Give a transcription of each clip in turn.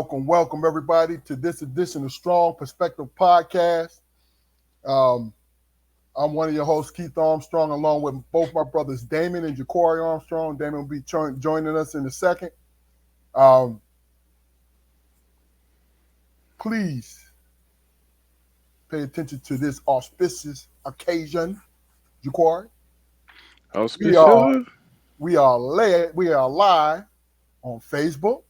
Welcome everybody to this edition of Strong Perspective Podcast. Um, I'm one of your hosts, Keith Armstrong, along with both my brothers, Damon and Ja'Cory Armstrong. Damon will be joining us in a second. Please pay attention to this auspicious occasion, Ja'Cory. Auspicious. We are live on Facebook.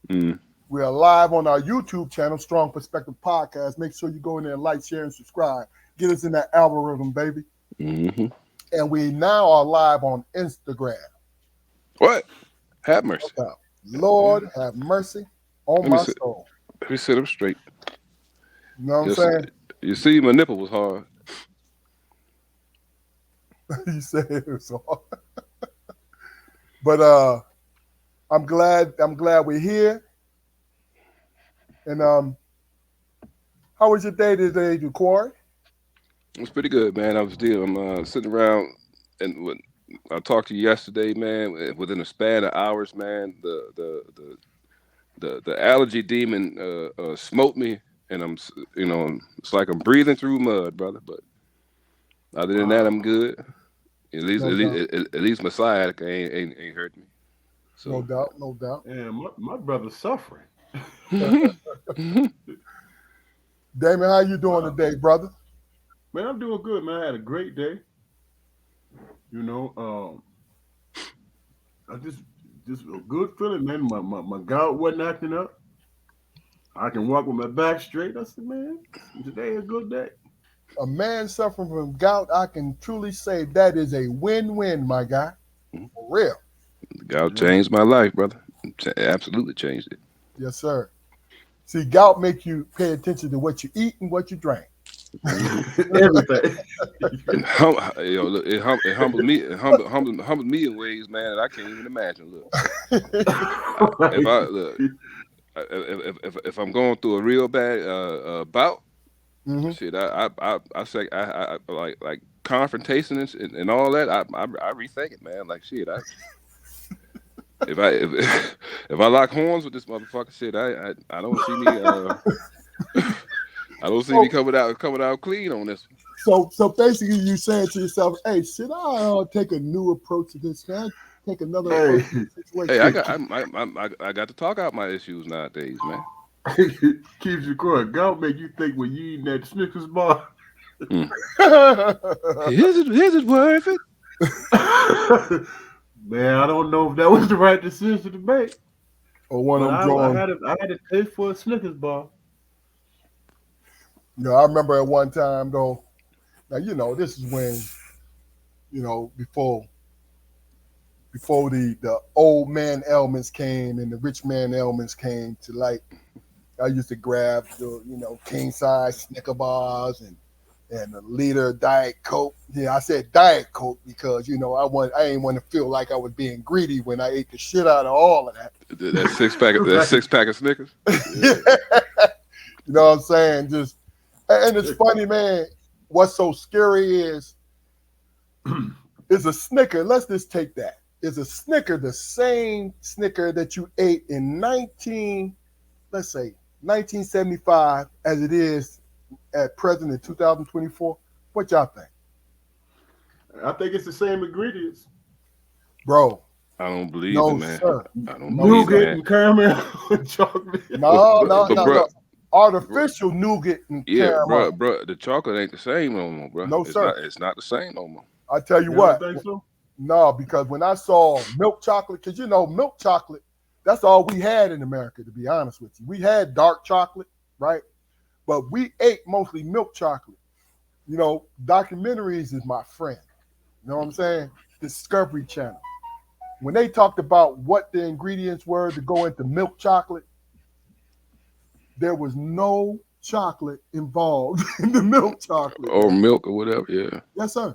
Mm. We are live on our YouTube channel, Strong Perspective Podcast. Make sure you go in there and like, share, and subscribe. Get us in that algorithm, baby. Mm-hmm. And we now are live on Instagram. What? Have mercy. Lord, have mercy on my soul. Let me sit up straight. You know what I'm saying? You see, my nipple was hard. You said it was hard. But I'm glad we're here. And how was your day today, Ja'Cory? It was pretty good, man. I'm sitting around, and I talked to you yesterday, man. Within a span of hours, man, the allergy demon smote me, and it's like I'm breathing through mud, brother. But other than that, I'm good. At least my sciatica ain't hurt me. So. No doubt. And my brother's suffering. Damon, how you doing today, brother? Man, I'm doing good, man. I had a great day. I just a good feeling, man. My gout wasn't acting up. I can walk with my back straight. I said, man, today is a good day. A man suffering from gout, I can truly say that is a win-win, my guy. For real. Gout changed my life, brother. Absolutely changed it. Yes, sir. See, gout makes you pay attention to what you eat and what you drink. Everything. It humbled me. It humbled me in ways, man, that I can't even imagine. Look, if I'm going through a real bad bout, shit, I say I like confrontation and all that. I rethink it, man. Like shit, if I lock horns with this motherfucker, shit, I don't see me. I don't see me coming out clean on this one. So basically, you saying to yourself, "Hey, should I take a new approach to this? Can I take another approach to the situation?" Hey, I got to talk out my issues nowadays, man. Keeps you going. Gout make you think when you eating that Snickers bar. Is it worth it? Man, I don't know if that was the right decision to make. Or one of them I had to pay for a Snickers bar. I remember at one time though. Now this is when, before the old man ailments came and the rich man ailments came to light. I used to grab the king size Snicker bars and a liter of Diet Coke. Yeah, I said Diet Coke because I ain't want to feel like I was being greedy when I ate the shit out of all of that. That six pack of Snickers. Yeah. You know what I'm saying? And it's funny, man. What's so scary is a Snicker. Let's just take that. Is a Snicker the same Snicker that you ate in 1975 as it is at present in 2024? What y'all think? I think it's the same ingredients. Bro. I don't believe it, man. Sir. I don't believe nougat and caramel and chocolate. No. Artificial nougat and caramel. Bro, the chocolate ain't the same no more, bro. No, sir. It's not the same no more. I tell you what. Don't think so? No, because when I saw milk chocolate, because milk chocolate, that's all we had in America, to be honest with you. We had dark chocolate, right? But we ate mostly milk chocolate. Documentaries is my friend. You know what I'm saying? Discovery Channel. When they talked about what the ingredients were to go into milk chocolate, there was no chocolate involved in the milk chocolate. Or milk or whatever, yeah. Yes, sir.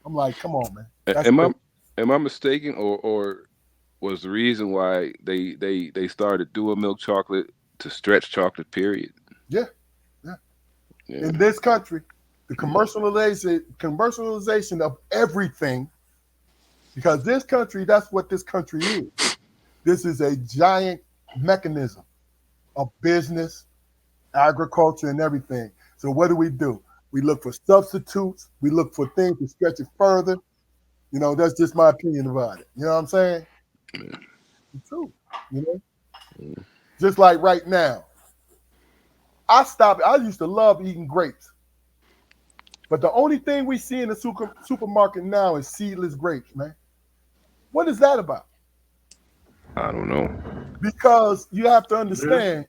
I'm like, come on, man. Am I mistaken, or was the reason why they started doing milk chocolate to stretch chocolate, period? Yeah. In this country, the commercialization of everything, because this country, that's what this country is. This is a giant mechanism of business, agriculture, and everything. So what do? We look for substitutes. We look for things to stretch it further. You know, that's just my opinion about it. You know what I'm saying? It's true. You know, just like right now, I stopped. I used to love eating grapes, but the only thing we see in the supermarket now is seedless grapes, man. What is that about? I don't know. Because you have to Yeah. understand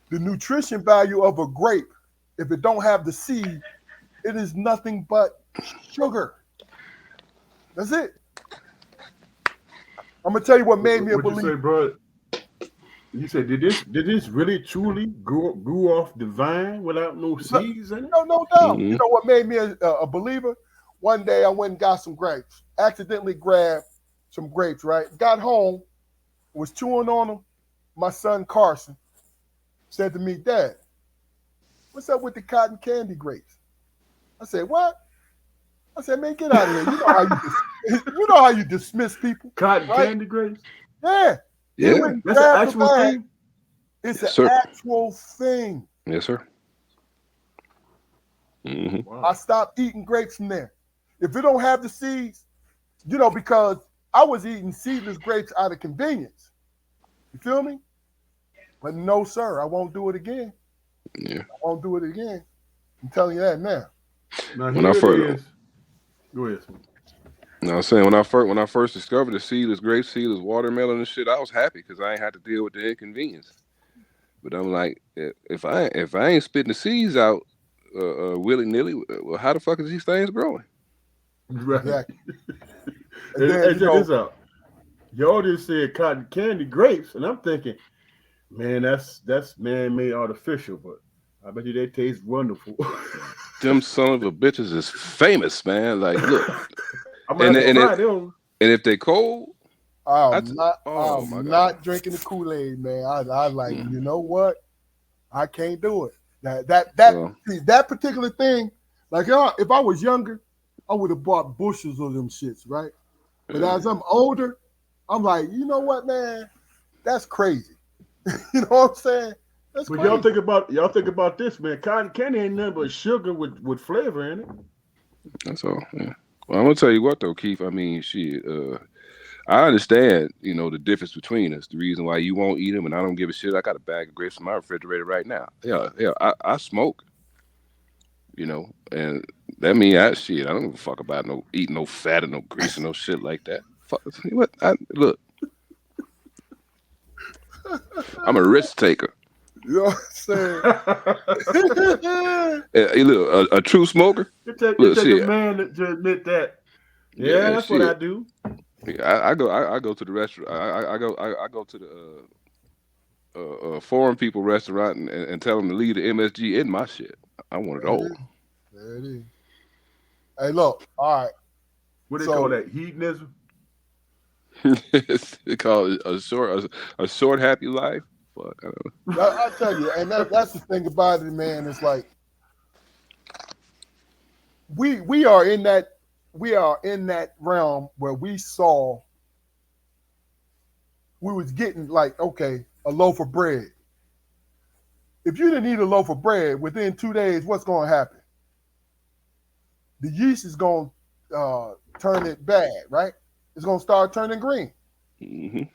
the nutrition value of a grape. If it don't have the seed, it is nothing but sugar. That's it. I'm gonna tell you what made me a What you say, believer. bro? You said did this really truly grew off the vine without no seeds in it? No doubt. Mhm. You know what made me a believer? One day I went and got some grapes. Accidentally grabbed some grapes, right? Got home, was chewing on them. My son Carson said to me, Dad, what's up with the cotton candy grapes? I said, what? I said, man, get out of here. You know how you dismiss people, Cotton right? candy grapes? Yeah. He Yeah. went and That's an grabbed the actual bag. thing? It's Yes, an sir. actual thing. Yes, sir. Hmm. I Wow. stopped eating grapes from there. If it don't have the seeds, you know, because I was eating seedless grapes out of convenience. You feel me? But no, sir, I won't do it again. Yeah. I won't do it again. I'm telling you that now. Now When I here first, it is. Go ahead. Sir. no, I was saying when I first discovered the seedless grape, seedless watermelon and shit, I was happy because I ain't had to deal with the inconvenience. But I'm like, if I ain't spitting the seeds out willy nilly, well, how the fuck is these things growing? Right. Exactly. And And, then, and check this out. Y'all just said cotton candy grapes, and I'm thinking, man, that's man-made artificial, but I bet you they taste wonderful. Them son of a bitches is famous, man. Like, look, I'm gonna and have to and try it, them. and if they cold, oh my I'm god. not drinking the Kool-Aid, man. I like, Mm. you know what? I can't do it. That Well, see, that particular thing, like if I was younger, I would have bought bushels of them shits, right? But yeah. as I'm older, I'm like, you know what, man? That's crazy. You know what I'm saying? That's But y'all crazy. think about this, man. Cotton candy ain't nothing but sugar with flavor in it. That's all. Yeah. Well, I'm gonna tell you what though, Keith. I mean, shit. I understand, the difference between us. The reason why you won't eat them and I don't give a shit. I got a bag of grapes in my refrigerator right now. Yeah, yeah. I smoke, and that mean I don't give a fuck about no eating no fat or no grease or no shit like that. Fuck what? Look, I'm a risk taker. You know what I'm saying? Hey, look, a true smoker. It Look, take a shit. man to admit that. Yeah, Yeah, that's what I shit. do. Yeah, I go to the restaurant. I go to the foreign people restaurant and tell them to leave the MSG in my shit. I want it There it all. is. There it is. Hey, look. All right. What they call So that? Hedonism. It's called a short happy life. Fuck, I don't I tell you, and that's the thing about it, man. It's like we are in that realm where we was getting like, okay, a loaf of bread. If you didn't eat a loaf of bread within 2 days, what's going to happen? The yeast is going to turn it bad, right? It's going to start turning green. know.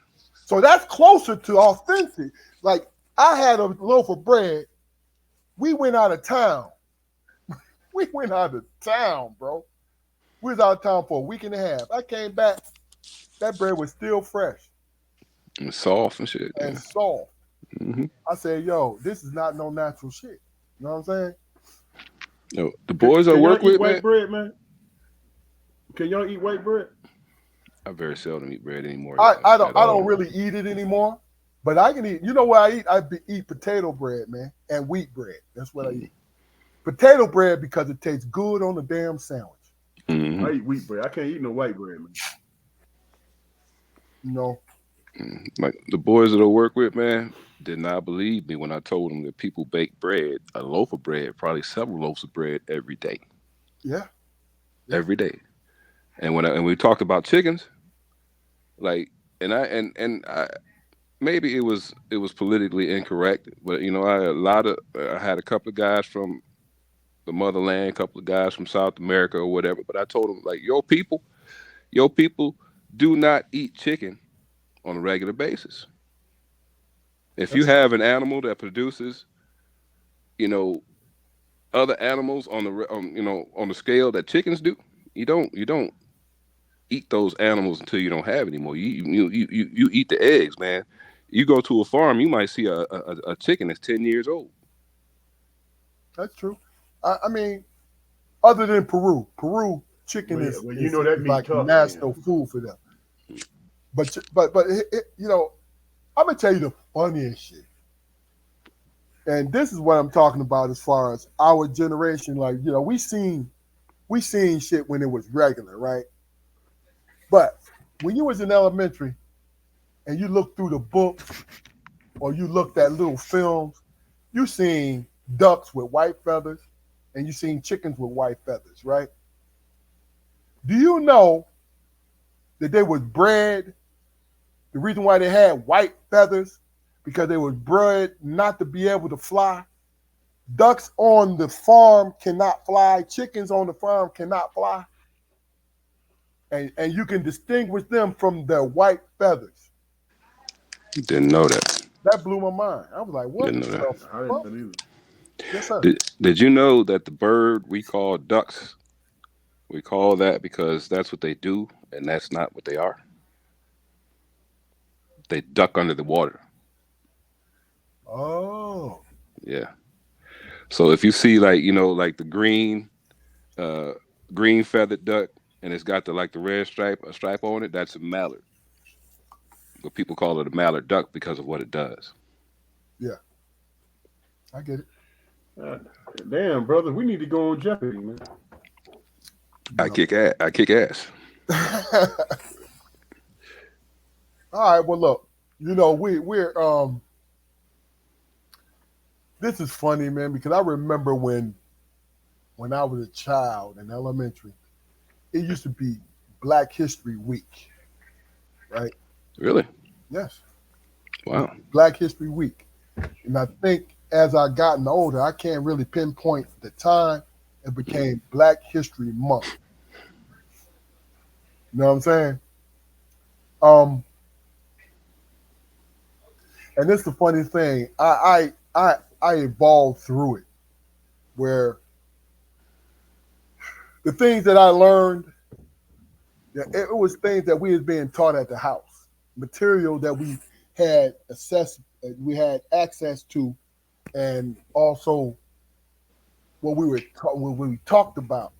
So that's closer to authentic. Like I had a loaf of bread. We went out of town. We went out of town, bro. We was out of town for a week and a half. I came back. That bread was still fresh And soft and shit. and Yeah. soft. Hmm. I said, yo, this is not no natural shit. You know what I'm saying? The boys I Can y'all work eat with, white man. bread, man? Can y'all eat white bread? I very seldom eat bread anymore. I at don't all. really eat it anymore. But I can eat, you know what I eat? Eat potato bread, man, and wheat bread. That's what I eat. Potato bread because it tastes good on the damn sandwich. Mhm. I eat wheat bread. I can't eat no white bread, man. You know? Like the boys that I work with, man, did not believe me when I told them that people bake bread, a loaf of bread, probably several loaves of bread every day, Yeah. Yeah. every day. And when we talked about chickens, like, and I maybe it was politically incorrect, but I had a couple of guys from the motherland, a couple of guys from South America or whatever. But I told them like your people do not eat chicken on a regular basis. If you That's have an animal that produces, you know, other animals on on the scale that chickens do, you don't eat those animals until you don't have anymore. You eat the eggs, man. You go to a farm, you might see a chicken that's 10 years old. true. I mean, other than Peru chicken Well, is, well, is, that is meat like tough, national man. food for them. But I'm gonna tell you the funniest shit, and this is what I'm talking about as far as our generation. Like, we seen shit when it was regular, right? But when you was in elementary and you looked through the books or you looked at little films, you seen ducks with white feathers and you seen chickens with white feathers, right? Do you know that they was bred? The reason why they had white feathers because they was bred not to be able to fly. Ducks on the farm cannot fly. Chickens on the farm cannot fly. And you can distinguish them from their white feathers. Didn't know that. That blew my mind. I was like, what Didn't know that. the I didn't fuck? know either. Yes, sir. Did you know that the bird we call ducks, we call that because that's what they do, and that's not what they are. They duck under the water. Oh. Yeah. So if you see like like the uh, green feathered duck, and it's got the red stripe on it, that's a mallard. But people call it a mallard duck because of what it does. Yeah, I get it. Uh, Damn, brother, we need to go on Jeopardy, man. I kick ass. I kick ass. All right, well look, we're this is funny, man, because I remember when I was a child in elementary, it used to be Black History Week, right? Really? Yes, Wow. Black History Week. And I think as I gotten older, I can't really pinpoint the time it became Black History Month. You know what I'm saying? Um, and this is the funny thing. I evolved through it, where the things that I learned, yeah, it was things that we was being taught at the house, material that we had access to, and also what we talked about.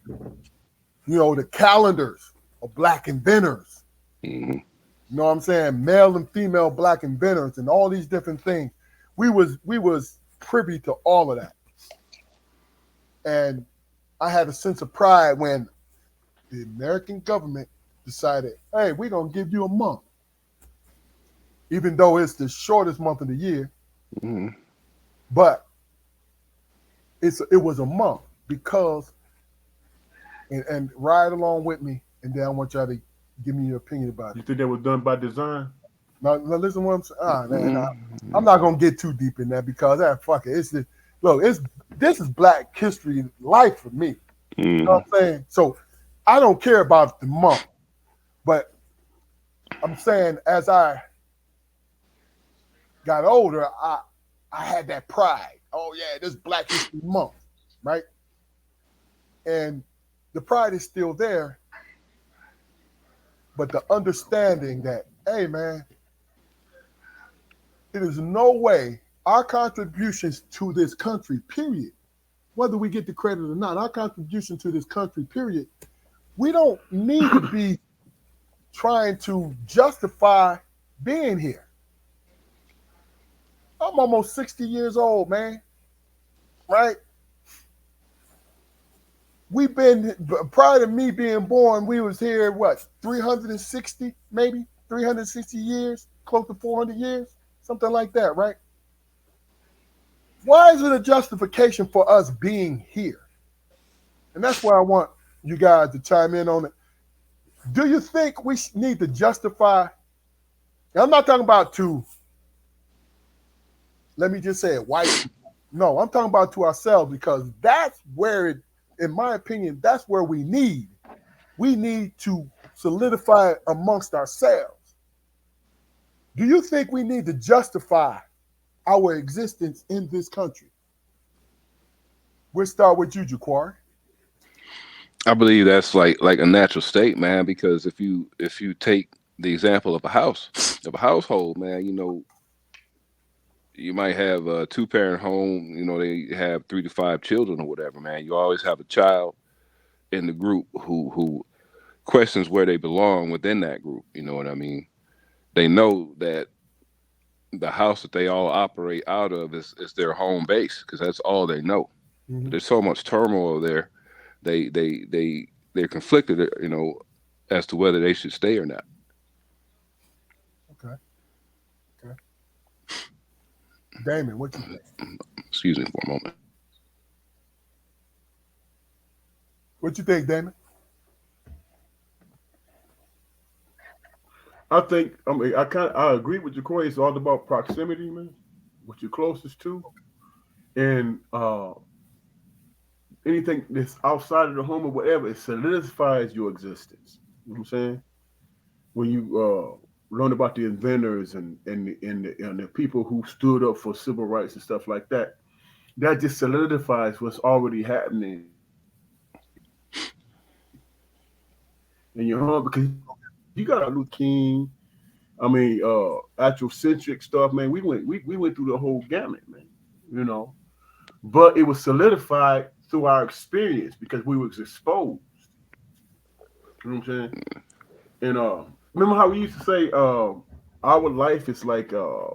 The calendars of Black inventors. Hmm. You know what I'm saying? Male and female Black inventors and all these different things. We was privy to all of that. And I had a sense of pride when the American government decided, hey, we're gonna give you a month. Even though it's the shortest month of the year, Hmm. but it was a month because and ride along with me, and then I want y'all to give me your opinion about You it. think that was done by design? Now listen to what I'm saying. Man, Hmm. I'm not gonna get too deep in that because fuck it. This is Black history life for me. You know Hmm. what I'm saying? So I don't care about the month, but I'm saying as I got older, I had that pride. Oh yeah, this Black History Month, right? And the pride is still there, but the understanding that, hey man, it is no way our contributions to this country, period, whether we get the credit or not, our contribution to this country, period, we don't need to be trying to justify being here. I'm almost 60 years old, man, right? We've been, prior to me being born, we was here, what, 360, maybe 360 years, close to 400 years, something like that, right? Why is it a justification for us being here? And that's why I want you guys to chime in on it. Do you think we need to justify? I'm not talking about to let me just say it, white people. No, I'm talking about to ourselves because that's where it, in my opinion, that's where we need. We need to solidify it amongst ourselves. Do you think we need to justify our existence in this country? We'll start with you, Jaquari. I believe that's like a natural state, man. Because if you take the example of a household, man, you might have a two-parent home. They have 3 to 5 children or whatever, man. You always have a child in the group who questions where they belong within that group. You know what I mean? They know that the house that they all operate out of is their home base because that's all they know. But Mm-hmm. there's so much turmoil there. They're conflicted, as to whether they should stay or not. Okay. Okay. Damon, what you think? Excuse me for a moment. What you think, Damon? I think I agree with Jacoy. It's all about proximity, man. What you're closest to, and anything that's outside of the home or whatever, it solidifies your existence. You know what I'm saying? When you learn about the inventors and the people who stood up for civil rights and stuff like that, that just solidifies what's already happening in your home because you got a Luther King. I mean, Afrocentric stuff, man. We went through the whole gamut, man. You know, but it was solidified through our experience because we was exposed. You know what I'm saying? And remember how we used to say our life is like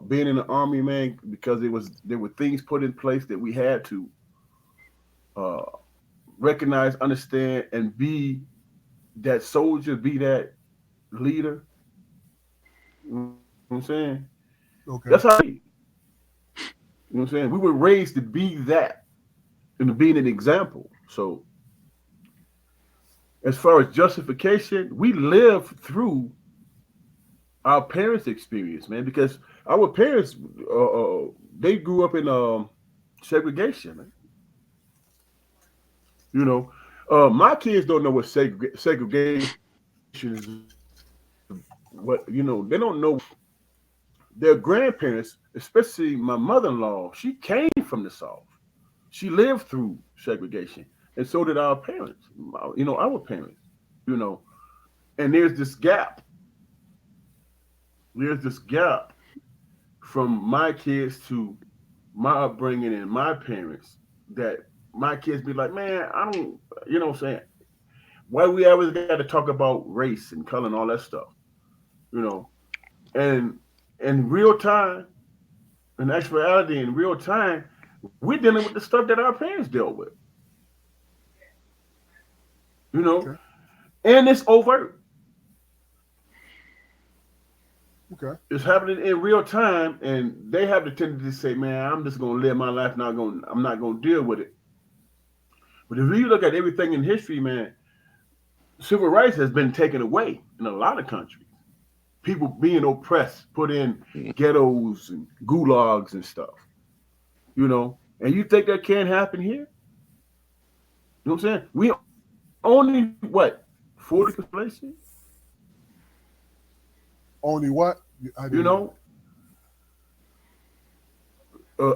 being in the army, man, because there were things put in place that we had to uh, recognize, understand, and be that soldier, be that leader. You know what I'm saying? Okay. That's how we, you know what I'm saying? We were raised to be that and to be an example. So as far as justification, we live through our parents' experience, man, because our parents, they grew up in segregation, man. You know, my kids don't know what segregation is. They don't know their grandparents, especially my mother-in-law. She came from the South. She lived through segregation, and so did our parents. Our parents. You know, and there's this gap from my kids to my upbringing and my parents that my kids be like, man, I don't, what I'm saying? Why we always got to talk about race and color and all that stuff, you know? And in real time, in actuality, in real time, we're dealing with the stuff that our parents dealt with, you know? Okay. And it's overt. Okay. It's happening in real time, and they have the tendency to say, "Man, I'm just gonna live my life. I'm not gonna deal with it." But if you look at everything in history, man, civil rights has been taken away in a lot of countries. People being oppressed, put in ghettos and gulags and stuff. And you think that can't happen here? You know what I'm saying? We only what 40%. Only what? I You didn't. know,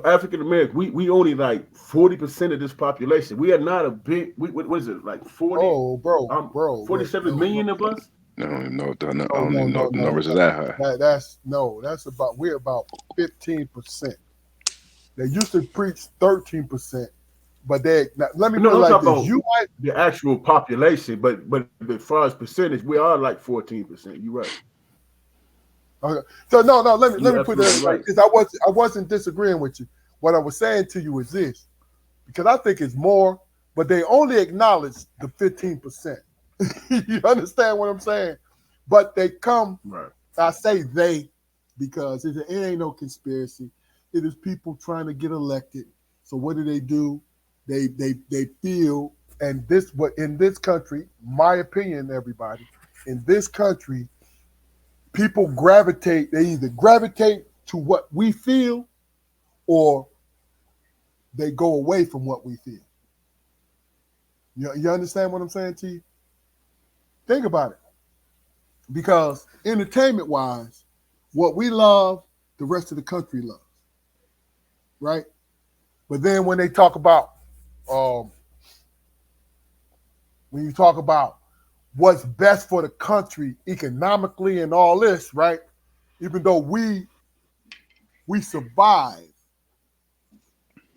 African American, we only like 40% of this population. We are not a big. What is it like 40? Oh, bro, wait, 47 no, million of us. I don't even know. I no, don't no, even know no, if the no. numbers are that high. That's no. That's about we're about 15%. They used to preach 13%, but let me put No, it I'm like talking this: about you might. the actual population, but as far as percentage, we are like 14%. You're right. Okay. So no, no. Let me You're put that absolutely right right. because I wasn't disagreeing with you. What I was saying to you is this because I think it's more, but they only acknowledge the 15%. You understand what I'm saying? But they come. Right. I say they because it ain't no conspiracy. It is people trying to get elected. So what do? They feel and this what in this country, my opinion, everybody, in this country, people gravitate, they either gravitate to what we feel or they go away from what we feel. You understand what I'm saying to you? Think about it. Because entertainment-wise, what we love, the rest of the country loves. Right? But then when they talk about, when you talk about what's best for the country economically and all this, right? Even though we survive,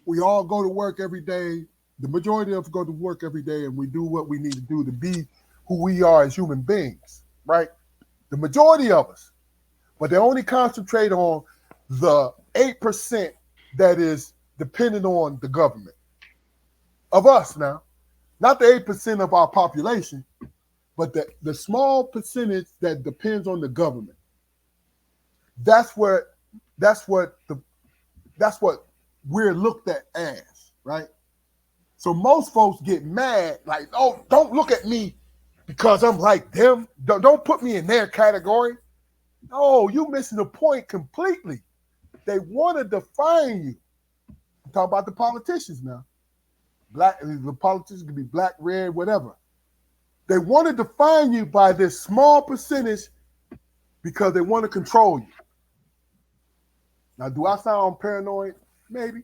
we all go to work every day. The majority of us go to work every day, and we do what we need to do to be who we are as human beings, right? The majority of us. But they only concentrate on the 8% that is dependent on the government. Of us now. Not the 8% of our population, but the small percentage that depends on the government. That's what we're looked at as, right? So most folks get mad, like, oh, don't look at me because I'm like them. Don't put me in their category. No, you missing the point completely. They want to define you. I'm talking about the politicians now. The politicians can be black, red, whatever. They want to define you by this small percentage because they want to control you. Now, do I sound paranoid? Maybe.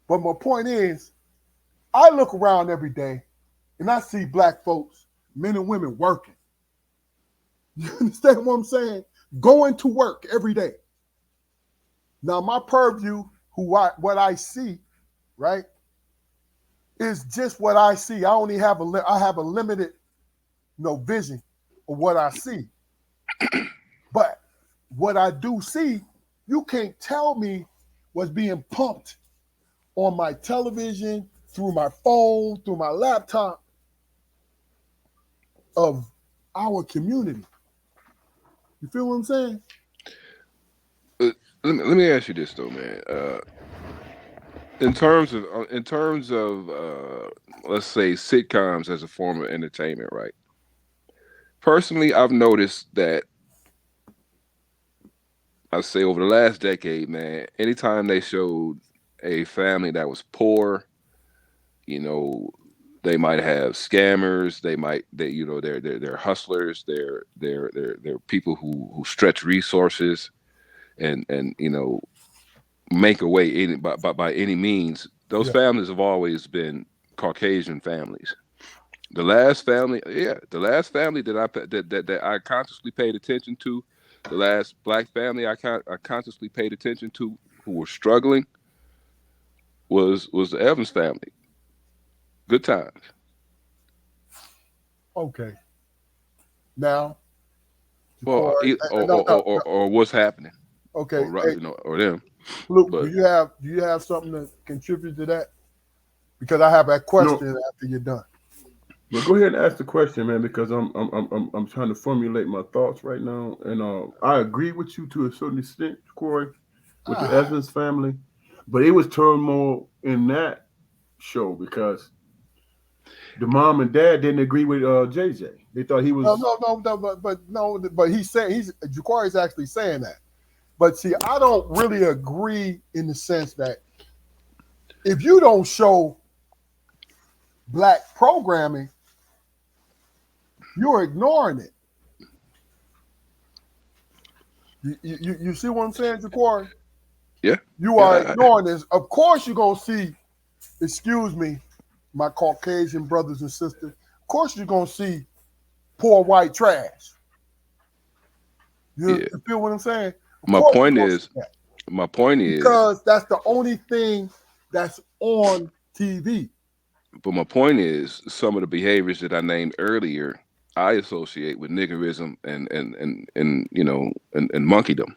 But my point is, I look around every day and I see black folks, men and women working. You understand what I'm saying? Going to work every day. Now, my purview, what I see, right, is just what I see. I have a limited, vision of what I see. But what I do see, you can't tell me what's being pumped on my television, through my phone, through my laptop of our community. You feel what I'm saying? Let me ask you this though, man. In terms of let's say sitcoms as a form of entertainment, right? Personally, I've noticed that I say over the last decade, man, anytime they showed a family that was poor, they might have scammers, they're hustlers, they're people who stretch resources and make a way by any means. Those families have always been Caucasian families. The last family that I consciously paid attention to, the last black family I consciously paid attention to who were struggling was the Evans family. Good times. Okay. Now, Well, or what's happening. Okay. Or them. Luke, do you have something to contribute to that? Because I have a question after you're done. Well, go ahead and ask the question, man, because I'm trying to formulate my thoughts right now, and I agree with you to a certain extent, Corey, with the Evans family, but it was turmoil in that show because the mom and dad didn't agree with JJ. They thought he was but he's saying Jaquari's actually saying that. But see, I don't really agree in the sense that if you don't show black programming, you're ignoring it. You see what I'm saying, Jaquari? Yeah. You are ignoring this. Of course you're going to see, excuse me, my Caucasian brothers and sisters, of course you're going to see poor white trash. You feel what I'm saying? My point is, because that's the only thing that's on TV. But my point is, some of the behaviors that I named earlier, I associate with niggerism and monkeydom.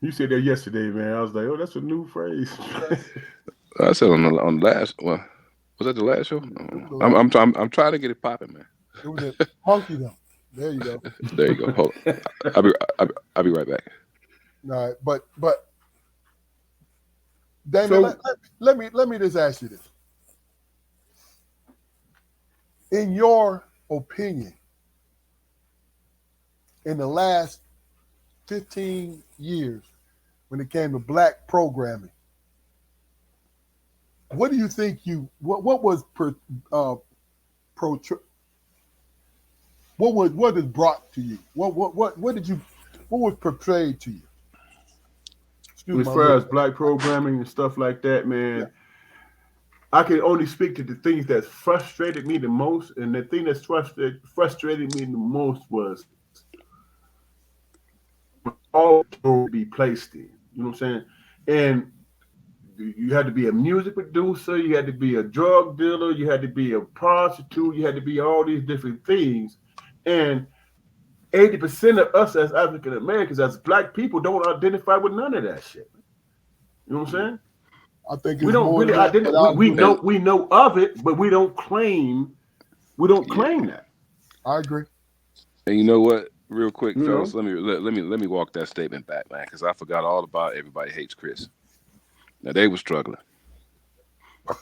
You said that yesterday, man. I was like, oh, that's a new phrase. I said on the last. Well, was that the last show? I'm trying to get it popping, man. It was a monkeydom. There you go. There you go. Hold on. I'll be right back. All right, but Damon, let me just ask you this. In your opinion, in the last 15 years, when it came to black programming. What do you think what was what is brought to you? What was portrayed to you? As far as black programming and stuff like that, man, yeah. I can only speak to the things that frustrated me the most, and the thing that's frustrated me the most was all to be placed in. You know what I'm saying? And you had to be a music producer, you had to be a drug dealer, you had to be a prostitute, you had to be all these different things. And 80% of us as African Americans, as black people, don't identify with none of that shit. You know what I'm saying? I think we don't really identify. We know of it, but we don't claim that. I agree. And you know what? Real quick, fellas, let me walk that statement back, man, because I forgot all about Everybody Hates Chris. Now they were struggling. Were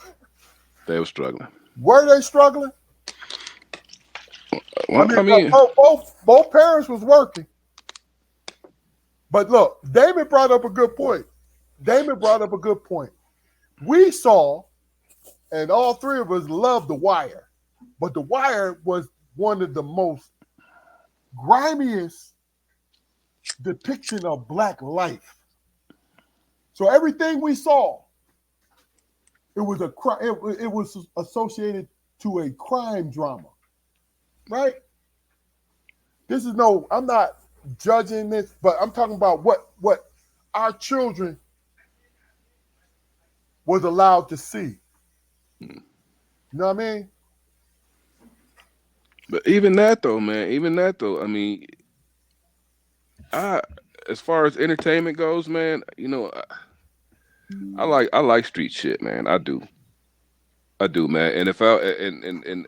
they struggling? Well, I mean both parents was working. But look, Damon brought up a good point. We saw, and all three of us loved The Wire, but The Wire was one of the most grimiest depiction of black life. So everything we saw, it was it was associated to a crime drama, right? I'm not judging this, but I'm talking about what our children was allowed to see. You know what I mean? But even that though, I mean, as far as entertainment goes, man, you know, I like street shit, man. I do, man. And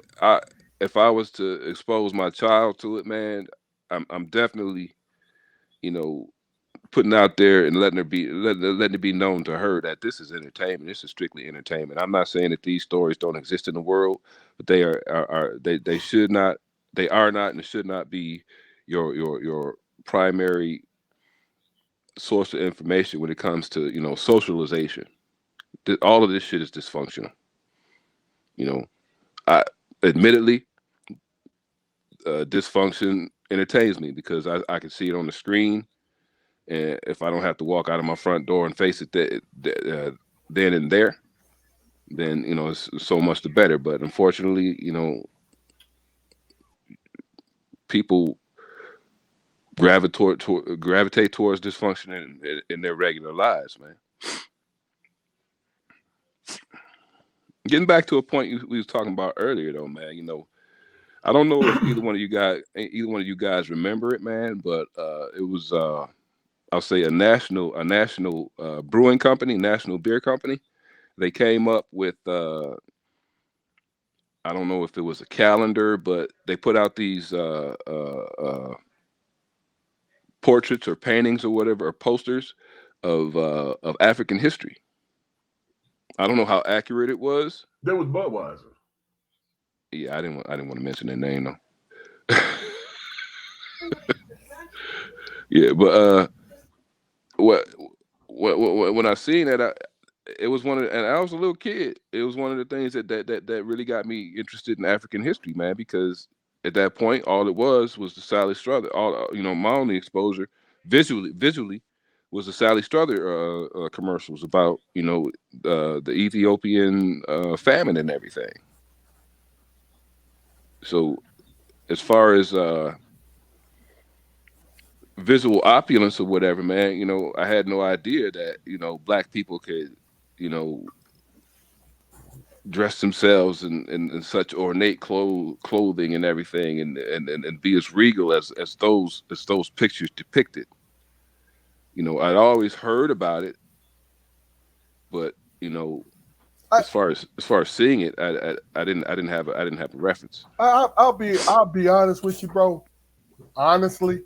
if I was to expose my child to it, man, I'm definitely, you know, putting out there and letting it be known to her that this is entertainment. This is strictly entertainment. I'm not saying that these stories don't exist in the world, but they they should not, they are not, and should not be your primary source of information when it comes to, you know, socialization. All of this shit is dysfunctional. You know, admittedly, dysfunction entertains me because I can see it on the screen. And if I don't have to walk out of my front door and face it then and there, then, you know, it's so much the better. But unfortunately, you know, people gravitate towards dysfunction in their regular lives, man. Getting back to a point we was talking about earlier, though, man. You know, I don't know if either one of you guys remember it, man, but it was I'll say a national brewing company, national beer company. They came up with I don't know if it was a calendar, but they put out these portraits or paintings or whatever, or posters of African history. I don't know how accurate it was. That was Budweiser. Yeah, I didn't want to mention their name though. Yeah, but when I seen that, it was and I was a little kid. It was one of the things that really got me interested in African history, man. Because at that point, all it was the Sally Strother. My only exposure visually was the Sally Strother commercials about, you know, the Ethiopian famine and everything. So, as far as visual opulence or whatever, man, you know, I had no idea that, you know, black people could, you know, dress themselves in such ornate clothing and everything, and be as regal as those pictures depicted. You know, I'd always heard about it, but, you know, as far as seeing it, I didn't have a reference. I'll be honest with you, bro. Honestly,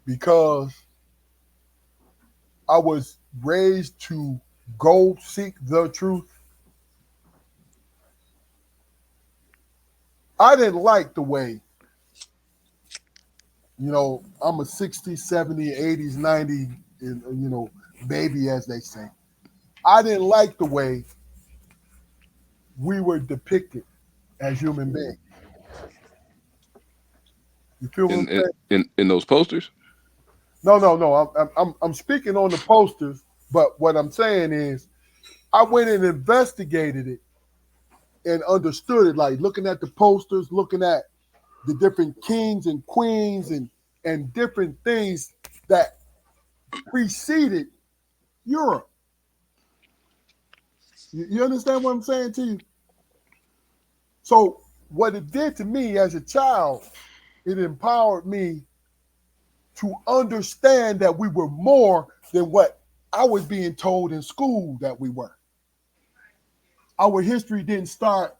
because I was raised to go seek the truth. I didn't like the way, you know, I'm a 60s, 70s, 80s, 90s baby, as they say. I didn't like the way we were depicted as human beings. You feel what I'm in saying? in those posters. No. I'm speaking on the posters, but what I'm saying is, I went and investigated it and understood it. Like looking at the posters, looking at the different kings and queens and different things that preceded Europe. You understand what I'm saying to you? So what it did to me as a child, it empowered me to understand that we were more than what I was being told in school that we were. Our history didn't start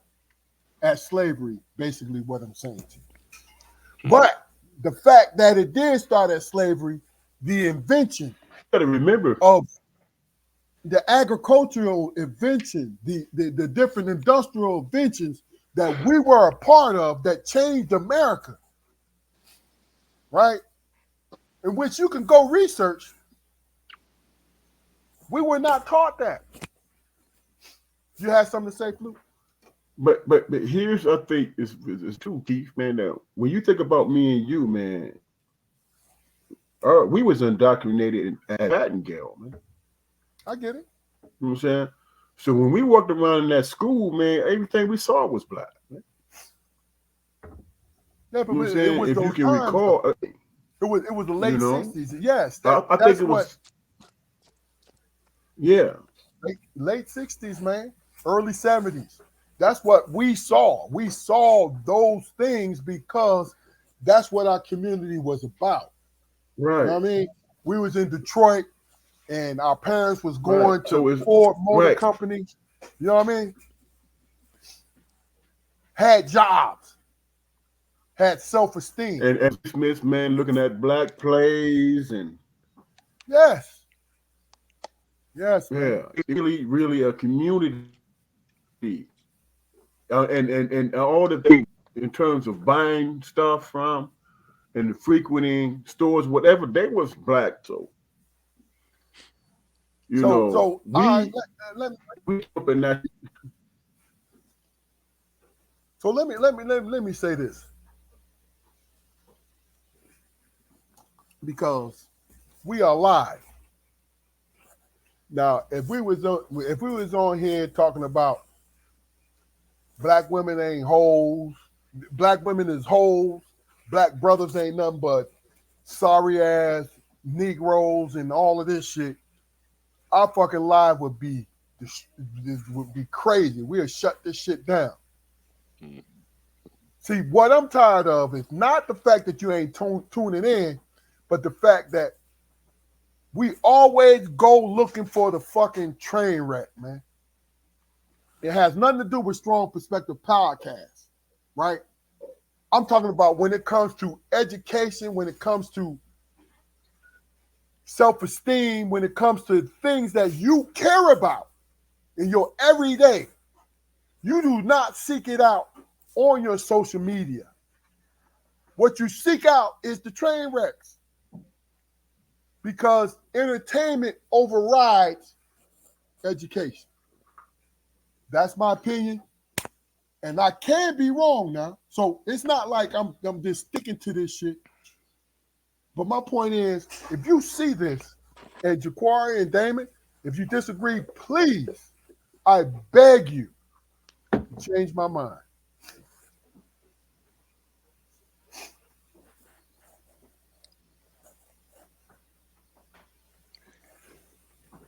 at slavery, basically what I'm saying to you. But the fact that it did start at slavery, the invention You gotta remember, of the agricultural invention, the different industrial inventions that we were a part of that changed America, right? In which you can go research. We were not taught that. You had something to say, Fluke? but here's I think is too, Keith, man. Now, when you think about me and you, man, we was indoctrinated at Nightingale, man. I get it. You know what I'm saying? So when we walked around in that school, man, everything we saw was black. Man. Yeah, but You know what I'm it saying? was If you those can times. recall, It was the late you know, 60s. Yes, I think that's it was. what Yeah, late 60s, man. Early 70s. That's what we saw. We saw those things because that's what our community was about. You right, know what I mean? We was in Detroit and our parents was going right. So to it's Ford Motor right, Company. You know what I mean? Had jobs, had self-esteem. and Smith, man, looking at black plays and Yes. Yes, man. yeah, really a community, and all the things in terms of buying stuff from and frequenting stores, whatever they was black. So you So know, so all right, let, we up in that. so let me say this, because we are live. Now, if we was on here talking about black women ain't hoes, black women is hoes, black brothers ain't nothing but sorry ass Negroes and all of this shit, our fucking live would be crazy. We'll shut this shit down. Mm. See, what I'm tired of is not the fact that you ain't tuning in, but the fact that we always go looking for the fucking train wreck, man. It has nothing to do with Strong Perspective Podcast, right? I'm talking about when it comes to education, when it comes to self-esteem, when it comes to things that you care about in your everyday. You do not seek it out on your social media. What you seek out is the train wrecks, because entertainment overrides education. That's my opinion, and I can be wrong now. So it's not like I'm just sticking to this shit. But my point is, if you see this, and Jaquari and Damon, if you disagree, please, I beg you, change my mind.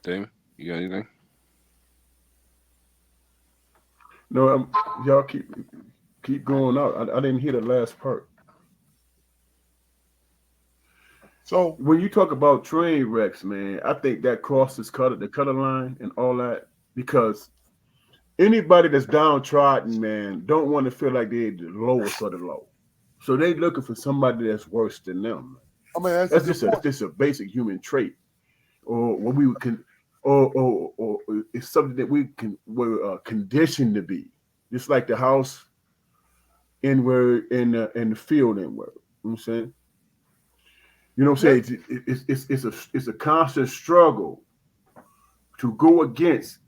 Damon, you got anything? No, y'all keep going out. I didn't hear the last part. So When you talk about train wrecks, man, I think that crosses the cutter line and all that, because anybody that's downtrodden, man, don't want to feel like they're the lowest of the low. So they looking for somebody that's worse than them. I mean, that's That's a good point. just a basic human trait, or what we can, or it's something that we're conditioned to be. Just like the house inward in the field inward. You know what I'm saying? You know what I'm saying? It's a constant struggle to go against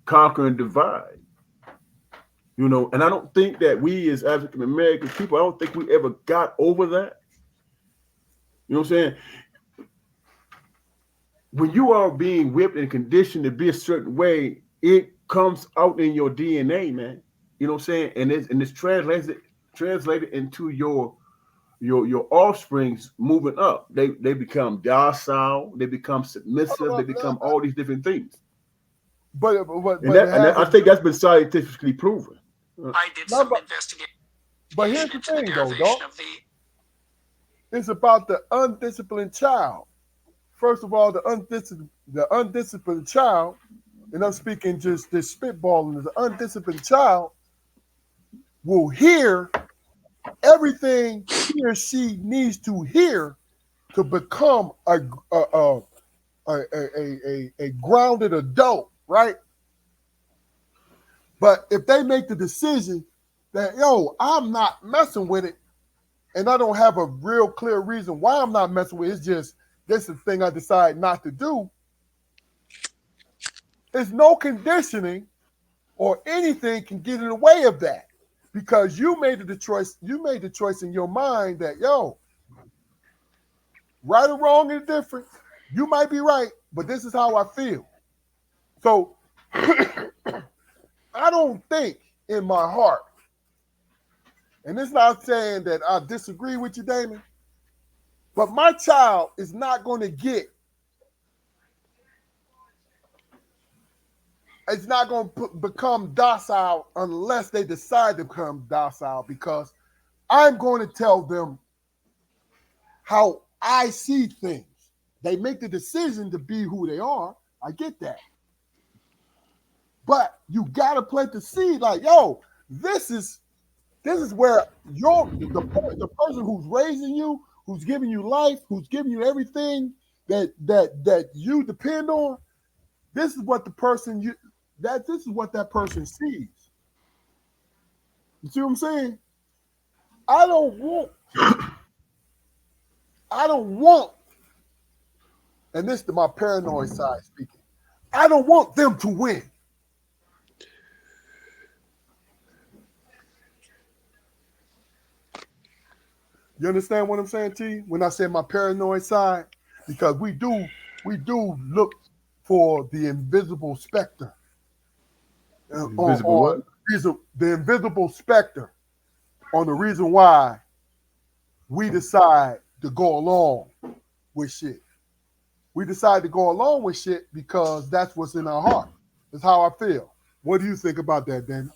conquer and divide. You know, and I don't think that we as African American people, I don't think we ever got over that. You know what I'm saying? When you are being whipped and conditioned to be a certain way, it comes out in your DNA, man. You know what I'm saying? And it's translated into your offsprings moving up. They become docile, they become submissive, they become all these different things. And I think that's been scientifically proven. I did some investigation. But here's the thing, though, dog. It's about the undisciplined child. First of all, the undisciplined child, and I'm speaking just this spitballing, the undisciplined child will hear everything he or she needs to hear to become a grounded adult, right? But if they make the decision that, yo, I'm not messing with it, and I don't have a real clear reason why I'm not messing with it, it's just this is the thing I decide not to do, there's no conditioning or anything can get in the way of that. Because you made the choice in your mind that, yo, right or wrong is different. You might be right, but this is how I feel. So I don't think in my heart, and it's not saying that I disagree with you, Damon, but my child is not going to it's not going to become docile unless they decide to become docile, because I'm going to tell them how I see things. They make the decision to be who they are. I get that. But you got to plant the seed like, yo, this is where the person who's raising you, who's giving you life, who's giving you everything that you depend on, this is what that person sees. You see what I'm saying? I don't want, and this is my paranoid side speaking, I don't want them to win. You understand what I'm saying, T? When I say my paranoid side, because we do look for the invisible specter. The invisible specter on the reason why we decide to go along with shit. We decide to go along with shit because that's what's in our heart. That's how I feel. What do you think about that, Dan?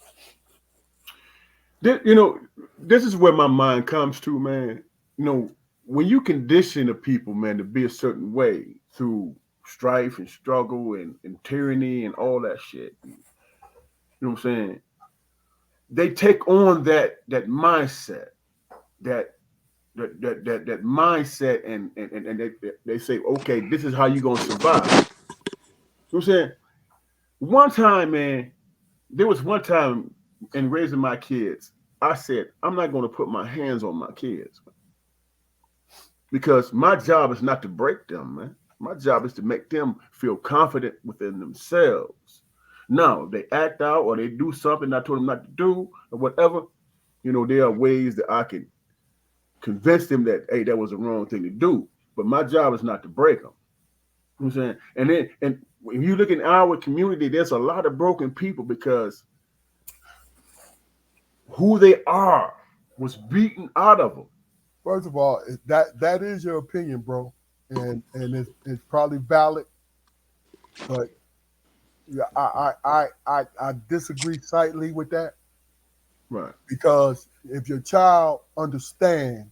You know, this is where my mind comes to, man. You know, when you condition a people, man, to be a certain way through strife and struggle and tyranny and all that shit, you know what I'm saying? They take on that mindset, that mindset, and they say, okay, this is how you're gonna survive. You know what I'm saying? One time, man, there was one time in raising my kids, I said, I'm not going to put my hands on my kids, because my job is not to break them, man. My job is to make them feel confident within themselves. Now, they act out or they do something I told them not to do or whatever, you know, there are ways that I can convince them that, hey, that was the wrong thing to do. But my job is not to break them. You know what I'm saying? And when you look in our community, there's a lot of broken people because who they are was beaten out of them. First of all, that is your opinion, bro, and it's probably valid, but yeah, I disagree slightly with that. Right. Because if your child understands,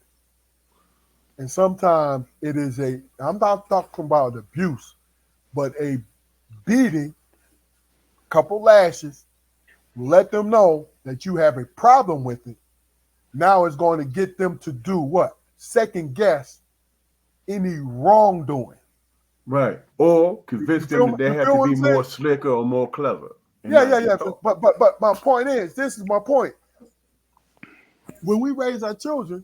and sometimes it is I'm not talking about abuse, but a beating, couple lashes, let them know that you have a problem with it. Now it's going to get them to do what? Second guess any wrongdoing. Right. Or convince them that they have to be more slicker or more clever. Yeah. But my point is, this is my point. When we raise our children,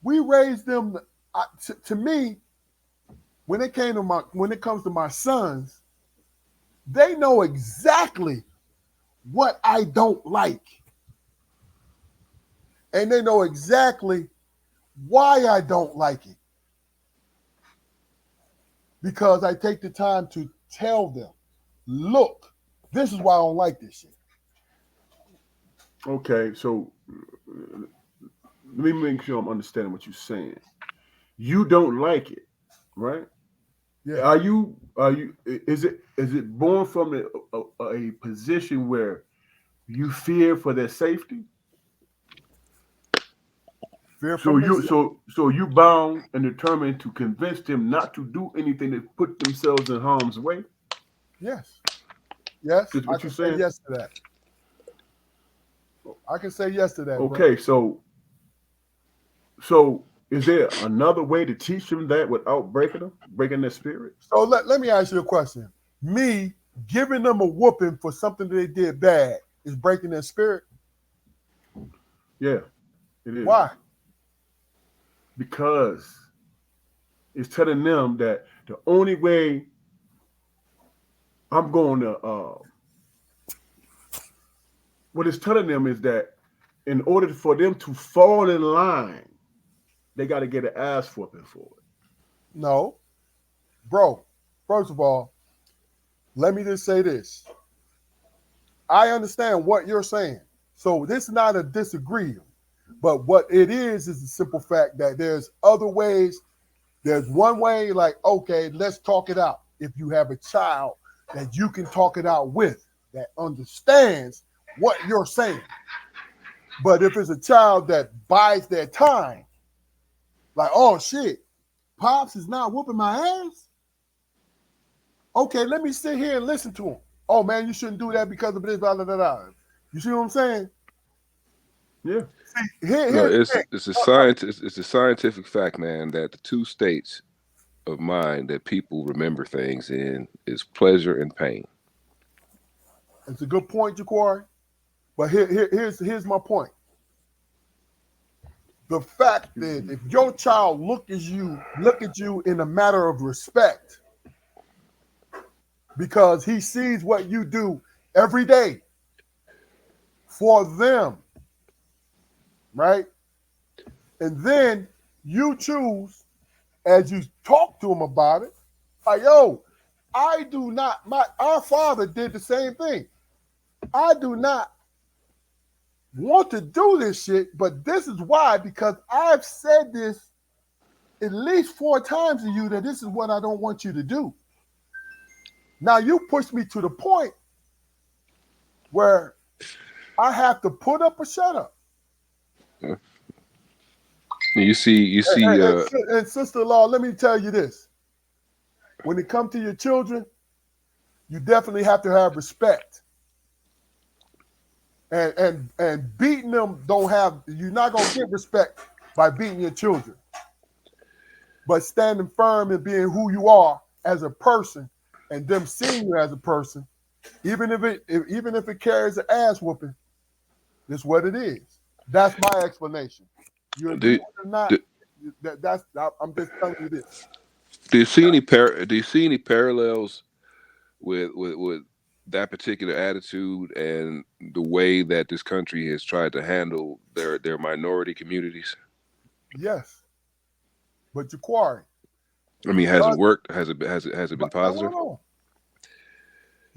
we raise them To me, when it comes to my sons, they know exactly what I don't like, and they know exactly why I don't like it, because I take the time to tell them, look, this is why I don't like this shit. Okay, so let me make sure I'm understanding what you're saying. You don't like it, right? Yeah. Are you? Is it born from a position where you fear for their safety? Fear So from you this. so you bound and determined to convince them not to do anything that put themselves in harm's way. Yes. Is I what can you're say saying? yes to that. I can say yes to that, bro. Okay, so is there another way to teach them that without breaking their spirit? So let me ask you a question. Me giving them a whooping for something that they did bad is breaking their spirit. Yeah, it is. Why? Because it's telling them that the only way I'm going to what it's telling them is that in order for them to fall in line, they got to get an ass whooping for it. No, bro. First of all, let me just say this. I understand what you're saying. So this is not a disagreement. But what it is the simple fact that there's other ways. There's one way, like, okay, let's talk it out. If you have a child that you can talk it out with, that understands what you're saying. But if it's a child that buys their time, like, oh shit, Pops is not whooping my ass. Okay, let me sit here and listen to him. Oh man, you shouldn't do that because of this, blah, blah, blah, blah. You see what I'm saying? Yeah. See, No, it's a scientific fact, man, that the two states of mind that people remember things in is pleasure and pain. It's a good point, Jaquari. But here's my point. The fact that if your child look at you in a matter of respect, because he sees what you do every day for them, right? And then you choose, as you talk to him about it, like, yo, our father did the same thing. I do not want to do this shit, but this is why, because I've said this at least 4 times to you that this is what I don't want you to do. Now you push me to the point where I have to put up or shut up. You see. And sister-in-law, let me tell you this. When it comes to your children, you definitely have to have respect. And beating them you're not gonna get respect by beating your children. But standing firm and being who you are as a person, and them seeing you as a person, even if it carries an ass whooping, that's what it is. That's my explanation. You agree with it or not? I'm just telling you this. Do you see any parallels with that particular attitude and the way that this country has tried to handle their minority communities? Yes, but Jaquari. I mean, has it worked? Has it been positive? No.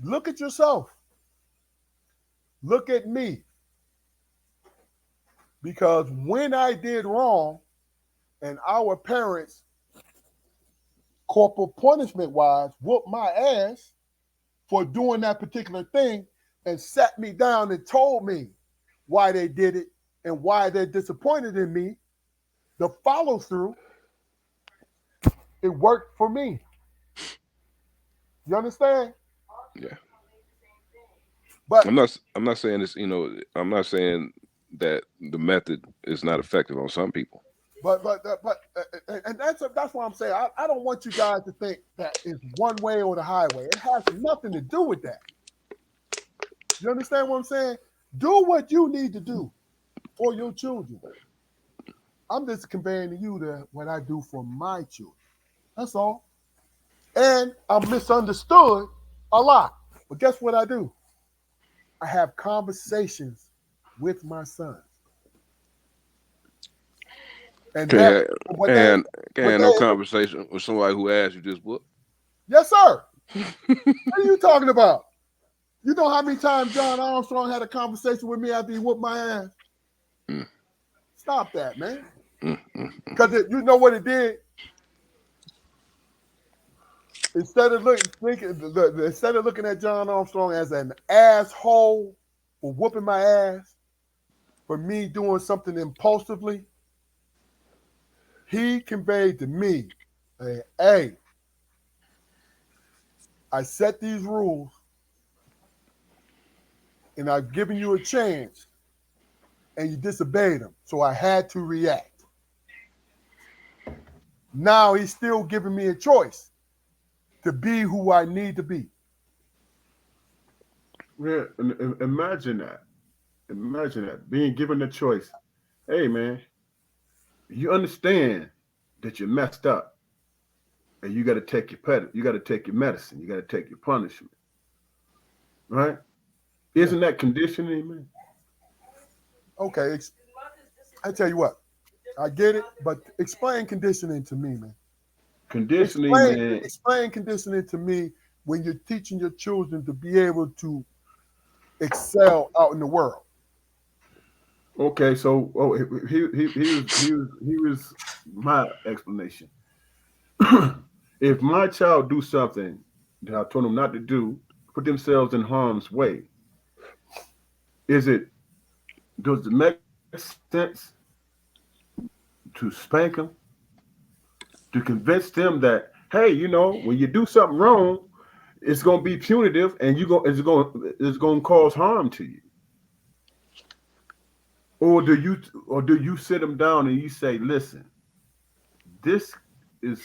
Look at yourself. Look at me. Because when I did wrong, and our parents, corporal punishment wise, whooped my ass for doing that particular thing and sat me down and told me why they did it and why they're disappointed in me, the follow through, it worked for me. You understand? Yeah. But I'm not saying this, I'm not saying that the method is not effective on some people. And that's why I'm saying I don't want you guys to think that it's one way or the highway. It has nothing to do with that. You understand what I'm saying? Do what you need to do for your children. I'm just conveying to you what I do for my children. That's all. And I'm misunderstood a lot. But guess what I do? I have conversations with my sons. And that, and no conversation with somebody who asked you this book. Yes, sir. What are you talking about? You know how many times John Armstrong had a conversation with me after he whooped my ass? Stop that, man. Because you know what it did? Instead of looking at John Armstrong as an asshole for whooping my ass, for me doing something impulsively, he conveyed to me, hey, I set these rules and I've given you a chance and you disobeyed them. So I had to react. Now he's still giving me a choice to be who I need to be. Yeah, imagine that. Imagine that. Being given the choice. Hey, man, you understand that you're messed up and you got to take your medicine. You got to take your punishment. Right? Isn't that conditioning, man? Okay. I tell you what, I get it, but explain conditioning to me, man. Conditioning, man. Explain conditioning to me when you're teaching your children to be able to excel out in the world. Okay, so he was my explanation. If my child do something that I told them not to do, put themselves in harm's way, does it make sense to spank them, to convince them that, hey, you know, when you do something wrong, it's going to be punitive and it's going to cause harm to you? Or do you sit them down and you say, listen, this is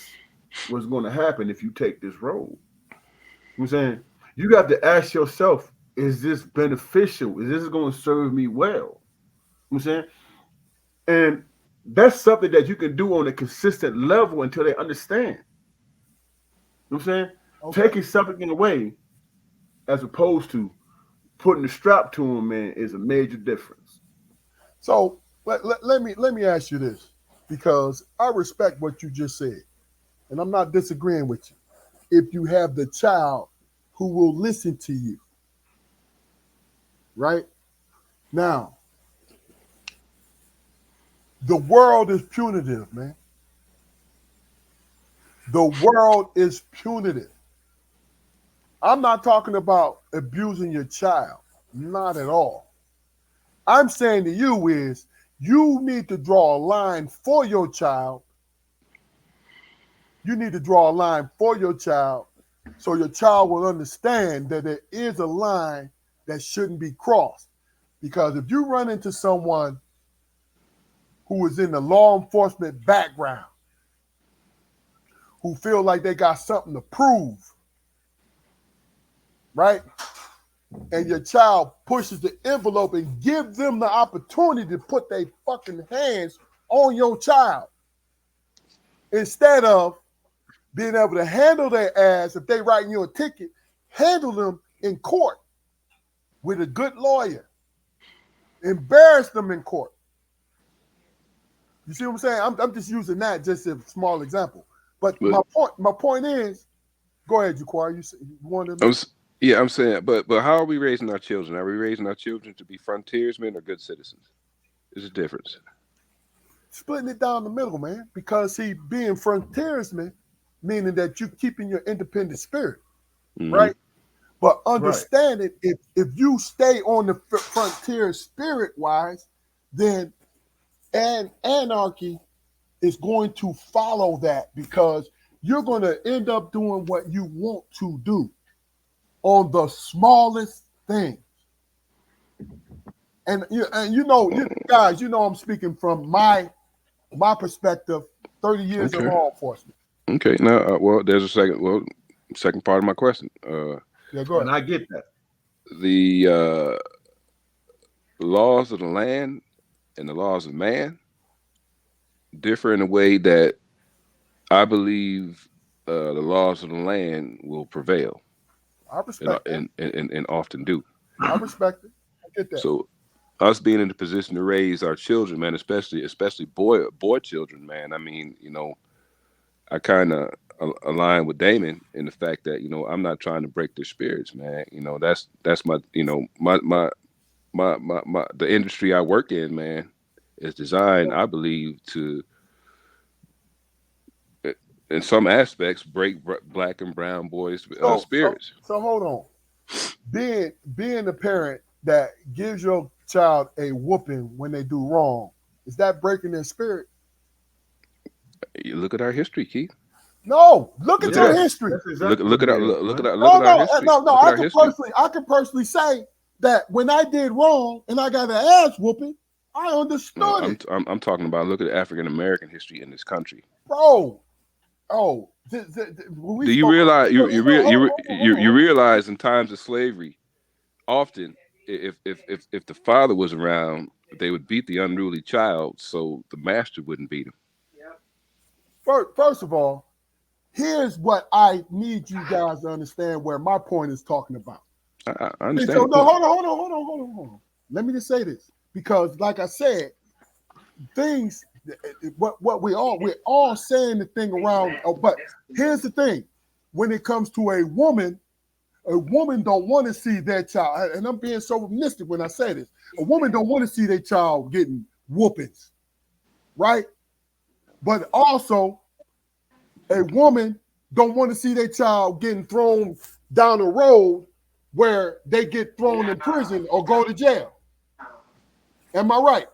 what's going to happen if you take this road? I'm saying you got to ask yourself, is this beneficial? Is this going to serve me well? I'm saying, and that's something that you can do on a consistent level until they understand. You know what I'm saying? Okay. Taking something away as opposed to putting the strap to them, man, is a major difference. So let me ask you this, because I respect what you just said, and I'm not disagreeing with you. If you have the child who will listen to you, right? Now, the world is punitive, man. The world is punitive. I'm not talking about abusing your child, not at all. I'm saying to you is you need to draw a line for your child. You need to draw a line for your child so your child will understand that there is a line that shouldn't be crossed. Because if you run into someone who is in the law enforcement background, who feel like they got something to prove, right? And your child pushes the envelope and give them the opportunity to put their fucking hands on your child, instead of being able to handle their ass, if they writing you a ticket, handle them in court with a good lawyer, embarrass them in court. You see what I'm saying? I'm just using that just as a small example. But my point is, go ahead, Jaquar. You wanted to... Yeah, I'm saying, but how are we raising our children? Are we raising our children to be frontiersmen or good citizens? There's a difference. Splitting it down the middle, man. Because being frontiersman, meaning that you're keeping your independent spirit, right? But understand it, if you stay on the frontier spirit-wise, then anarchy is going to follow that, because you're going to end up doing what you want to do on the smallest thing. And you know, guys, you know I'm speaking from my perspective, 30 years of law enforcement. Okay, now, well, there's a second part of my question. Yeah, go ahead. And I get that. The laws of the land and the laws of man differ in a way that I believe the laws of the land will prevail, I respect that. and often do. I respect it. I get that. So us being in the position to raise our children, man, especially boy children, man. I mean, I kind of align with Damon in the fact that I'm not trying to break their spirits, man. That's my my the industry I work in, man, is designed, I believe, to in some aspects break black and brown boys' spirits. So hold on. Being a parent that gives your child a whooping when they do wrong, is that breaking their spirit? You look at our history, Keith. No, look at your history. Look at our history. No. I can personally say that when I did wrong and I got an ass whooping, I understood it. I'm talking about look at African American history in this country, bro. Do you realize you realize in times of slavery, often if the father was around, they would beat the unruly child so the master wouldn't beat him. First of all, here's what I need you guys to understand where my point is talking about. I understand. So, no, hold on. Let me just say this, because like I said, things we're all saying the thing around. But here's the thing: when it comes to a woman don't want to see their child, and I'm being so mystic when I say this. A woman don't want to see their child getting whoopings, right? But also, a woman don't want to see their child getting thrown down a road where they get thrown in prison or go to jail. Am I right?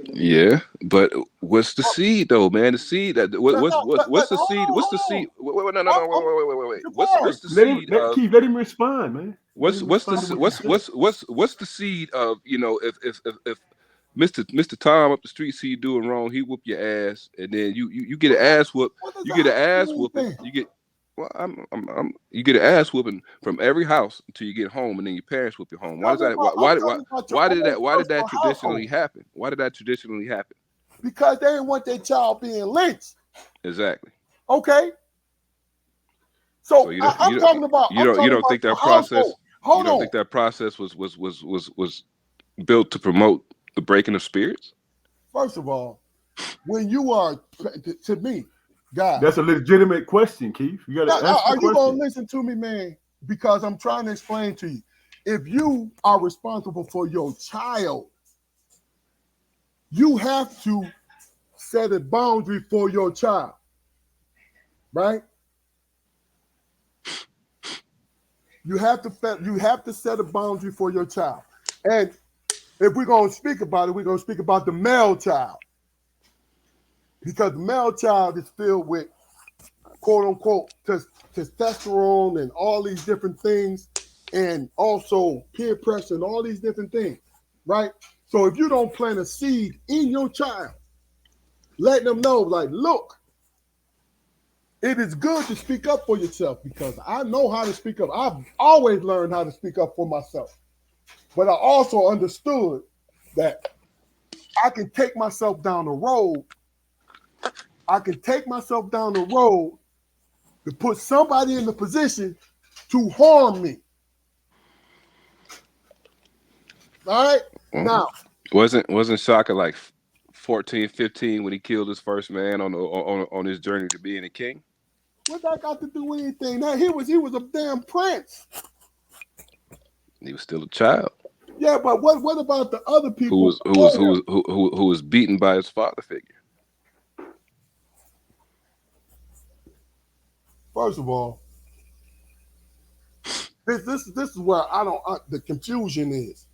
Yeah, but what's the seed though, man? The seed that what's the seed? What's the seed? Wait. What's the seed? Keith, let him respond, man. What's the seed of if Mr. Tom up the street see you doing wrong, he whoop your ass, and then you get an ass whoop. You get an ass whooping. You get an ass whooping from every house until you get home, and then your parents whoop you home. Why did that traditionally happen? Why did that traditionally happen? Because they didn't want their child being lynched. Exactly. Okay. So I'm talking about. You don't think that process? You don't think that process was built to promote the breaking of spirits? First of all, when you are, to me, God, that's a legitimate question, Keith. You got to ask the question. Are you going to listen to me, man? Because I'm trying to explain to you. If you are responsible for your child, you have to set a boundary for your child, right? You have to set a boundary for your child. And if we're going to speak about it, we're going to speak about the male child. Because the male child is filled with, quote unquote, testosterone and all these different things, and also peer pressure and all these different things, right? So if you don't plant a seed in your child, letting them know, like, look, it is good to speak up for yourself, because I know how to speak up. I've always learned how to speak up for myself. But I also understood that I can take myself down the road. I can take myself down the road to put somebody in the position to harm me. All right? Mm-hmm. Now, wasn't Shaka like 14, 15 when he killed his first man on his journey to being a king? What that got to do with anything? Now he was a damn prince. He was still a child. Yeah, but what about the other people who was beaten by his father figure? First of all, this is where the confusion is.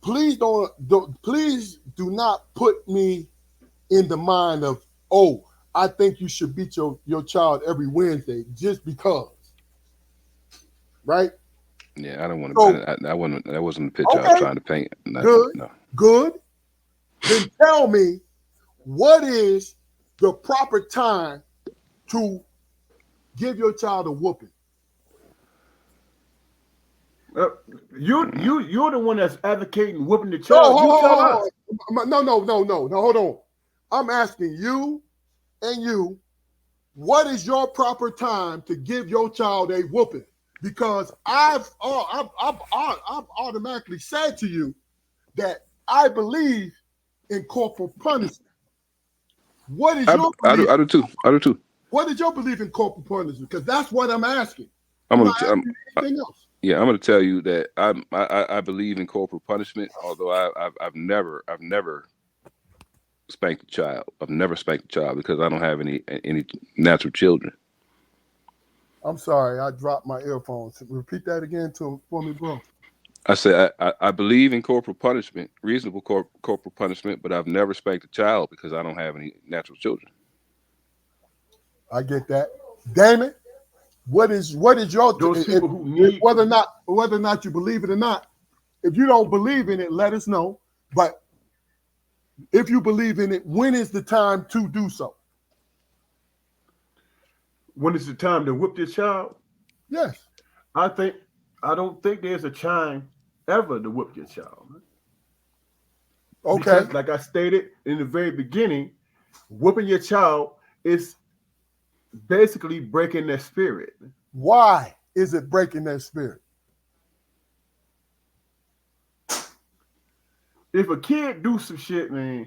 Please do not put me in the mind of, oh, I think you should beat your child every Wednesday just because, right? Yeah, I don't want to. That wasn't the picture I was trying to paint. Good. Then tell me, what is the proper time to give your child a whooping? You're the one that's advocating whooping the child. No. Hold on. I'm asking you and you, what is your proper time to give your child a whooping? Because I've automatically said to you that I believe in corporal punishment. What is your belief? I do too. What is your belief in corporal punishment? Because that's what I'm asking. I'm I'm gonna not t- asking anything else. Yeah, I'm going to tell you that I believe in corporal punishment. Although I've never spanked a child. I've never spanked a child because I don't have any natural children. I'm sorry, I dropped my earphones. Repeat that again for me, bro. I say I believe in corporal punishment, reasonable corporal punishment, but I've never spanked a child because I don't have any natural children. I get that, Damon. What is your Those people who need whether or not you believe it or not? If you don't believe in it, let us know. But if you believe in it, when is the time to do so? When is the time to whip your child? Yes. I don't think there's a time ever to whip your child. Okay. Because, like I stated in the very beginning, whipping your child is basically breaking their spirit. Why is it breaking their spirit? If a kid do some shit, man,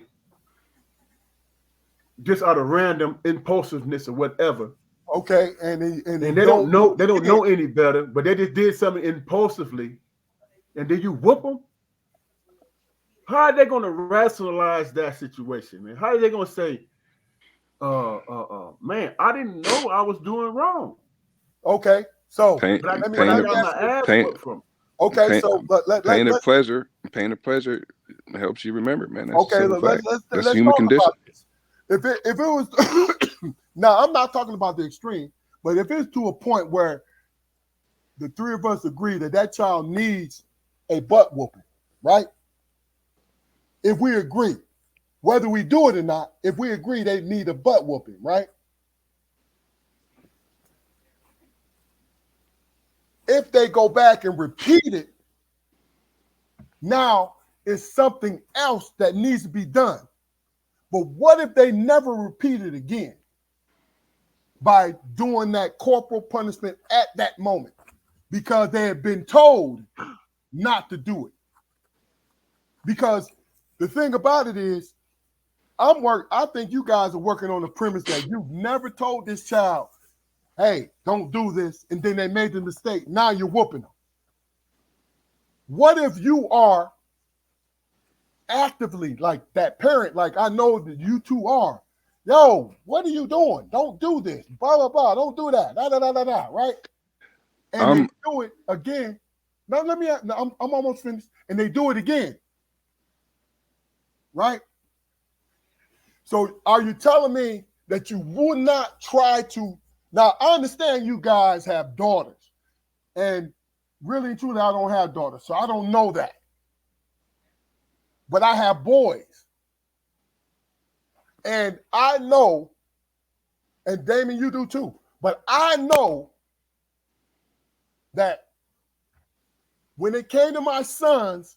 just out of random impulsiveness or whatever, okay, and they don't know any better, but they just did something impulsively, and then you whoop them. How are they going to rationalize that situation, man? How are they going to say, man, I didn't know I was doing wrong. Okay, so pain let me and pleasure helps you remember, man. That's okay, let's human talk condition. about this. If it was now, I'm not talking about the extreme, but if it's to a point where the three of us agree that child needs a butt whooping, right? If we agree, whether we do it or not, if we agree they need a butt whooping, right? If they go back and repeat it, now it's something else that needs to be done. But what if they never repeat it again by doing that corporal punishment at that moment because they have been told not to do it? Because the thing about it is, I think you guys are working on the premise that you've never told this child, hey, don't do this, and then they made the mistake. Now you're whooping them. What if you are actively like that parent, like I know that you two are? Yo, what are you doing? Don't do this. Blah, blah, blah. Don't do that. Da, da, da, da, da, right? And they do it again. Now, I'm almost finished. And they do it again. Right? So are you telling me that you would not try to? Now, I understand you guys have daughters, and really and truly, I don't have daughters, so I don't know that. But I have boys. And I know, and Damon, you do too, but I know that when it came to my sons,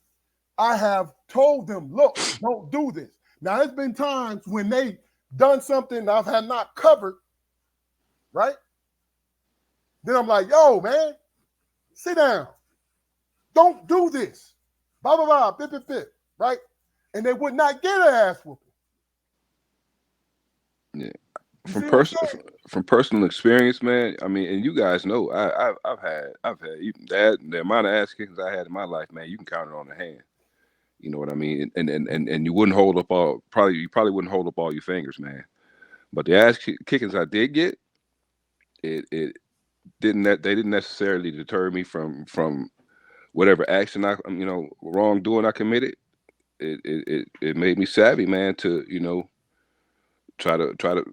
I have told them, look, don't do this. Now, there's been times when they done something that I have not covered, right? Then I'm like, yo, man, sit down. Don't do this. Blah, blah, blah, bip, bip, bip, right? And they would not get an ass whooping. Yeah. From personal experience, man. I mean, and you guys know, I've had even the amount of ass kickings I had in my life, man. You can count it on the hand. You know what I mean? And you wouldn't hold up you probably wouldn't hold up all your fingers, man. But the ass kickings I did get, they didn't necessarily deter me from whatever action wrongdoing I committed. It made me savvy, man, to try to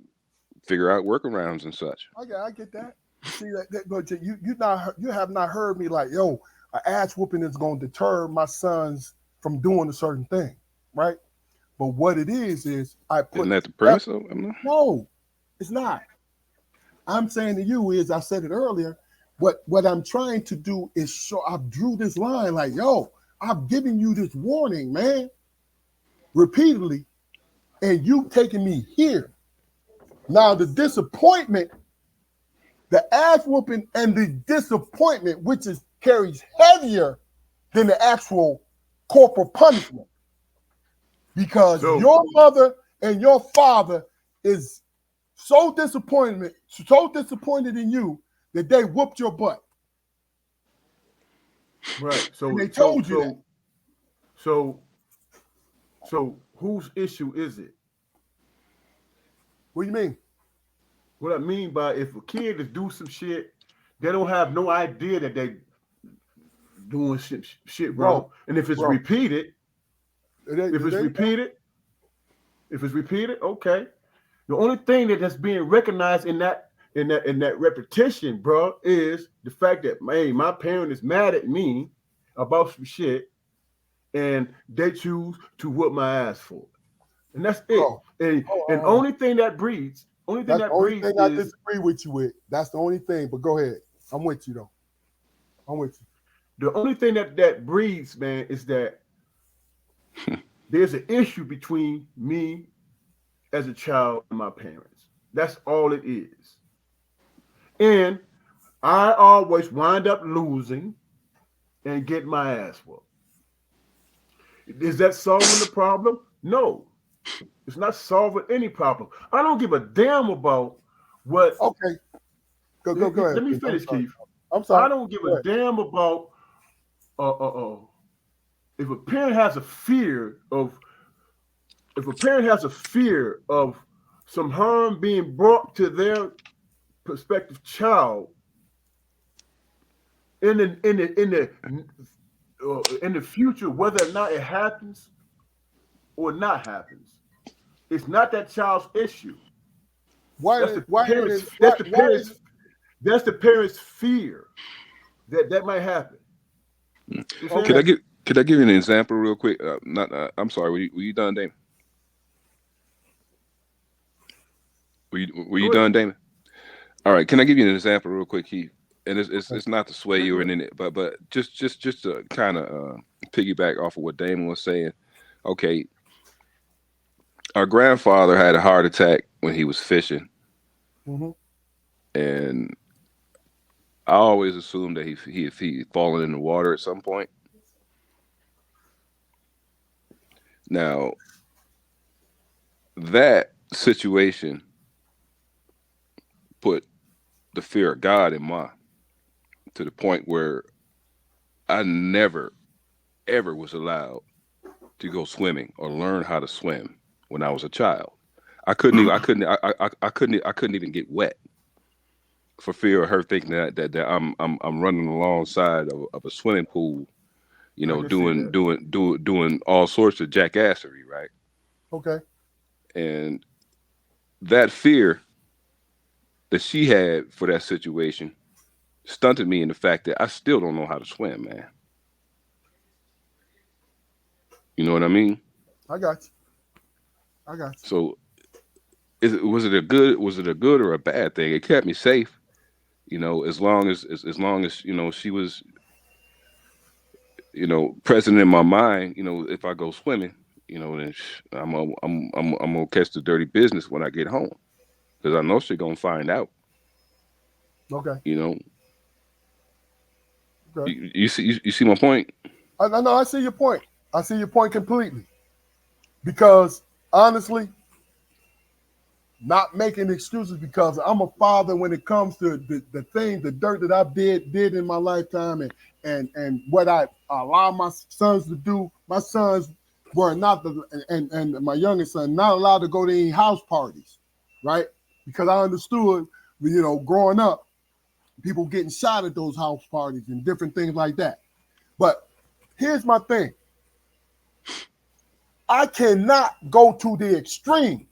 figure out workarounds and such. I get that. See but you have not heard me like, yo, an ass whooping is going to deter my sons from doing a certain thing, right? But what it is I put. Isn't that the premise? No, it's not. I'm saying to you is I said it earlier. What I'm trying to do is show. I drew this line like, yo, I'm giving you this warning, man. repeatedly, and you taking me here. Now the disappointment, the ass whooping, and the disappointment, which is carries heavier than the actual corporal punishment, because your mother and your father is so disappointed in you that they whooped your butt. Right. So and they told you that. So whose issue is it? What do you mean? What I mean by, if a kid is do some shit, they don't have no idea that they doing shit wrong. Bro, and if it's bro. repeated, if it's repeated, okay. The only thing that's being recognized in that repetition, bro, is the fact that, hey, my parent is mad at me about some shit, and they choose to whoop my ass for it. And that's it. And only thing that breeds, I disagree with you with. That's the only thing. But go ahead. I'm with you though. I'm with you. The only thing that breeds, man, is that there's an issue between me as a child and my parents. That's all it is. And I always wind up losing and get my ass whooped. Is that solving the problem? No. It's not solving any problem. I don't give a damn about what. Okay. Go ahead. Let me finish, Keith. I'm sorry. I don't give a damn about if a parent has a fear of some harm being brought to their prospective child in the future, whether or not it happens or not happens, it's not that child's issue. That's the parents' fear that might happen. Could I give you an example real quick? I'm sorry. Were you done, Damon? Were you done, Damon? All right. Can I give you an example real quick, Keith? And it's not to sway you or anything, but just to kind of piggyback off of what Damon was saying. Okay. Our grandfather had a heart attack when he was fishing, and I always assumed that he fallen in the water at some point. Now, that situation put the fear of God in my, to the point where I never, ever was allowed to go swimming or learn how to swim when I was a child. I couldn't even get wet for fear of her thinking that I'm running alongside of a swimming pool, doing all sorts of jackassery, right? Okay. And that fear that she had for that situation stunted me in the fact that I still don't know how to swim, man. You know what I mean? I got you. So, was it a good or a bad thing? It kept me safe, as long as she was, present in my mind. If I go swimming, then I'm gonna catch the dirty business when I get home, because I know she's gonna find out. Okay. Okay. You see my point? I know. I see your point. I see your point completely. Because honestly, not making excuses, because I'm a father when it comes to the dirt that I did in my lifetime, and what I allow my sons to do. My sons were not and my youngest son not allowed to go to any house parties, right? Because I understood, growing up, people getting shot at those house parties and different things like that. But here's my thing. I cannot go to the extreme,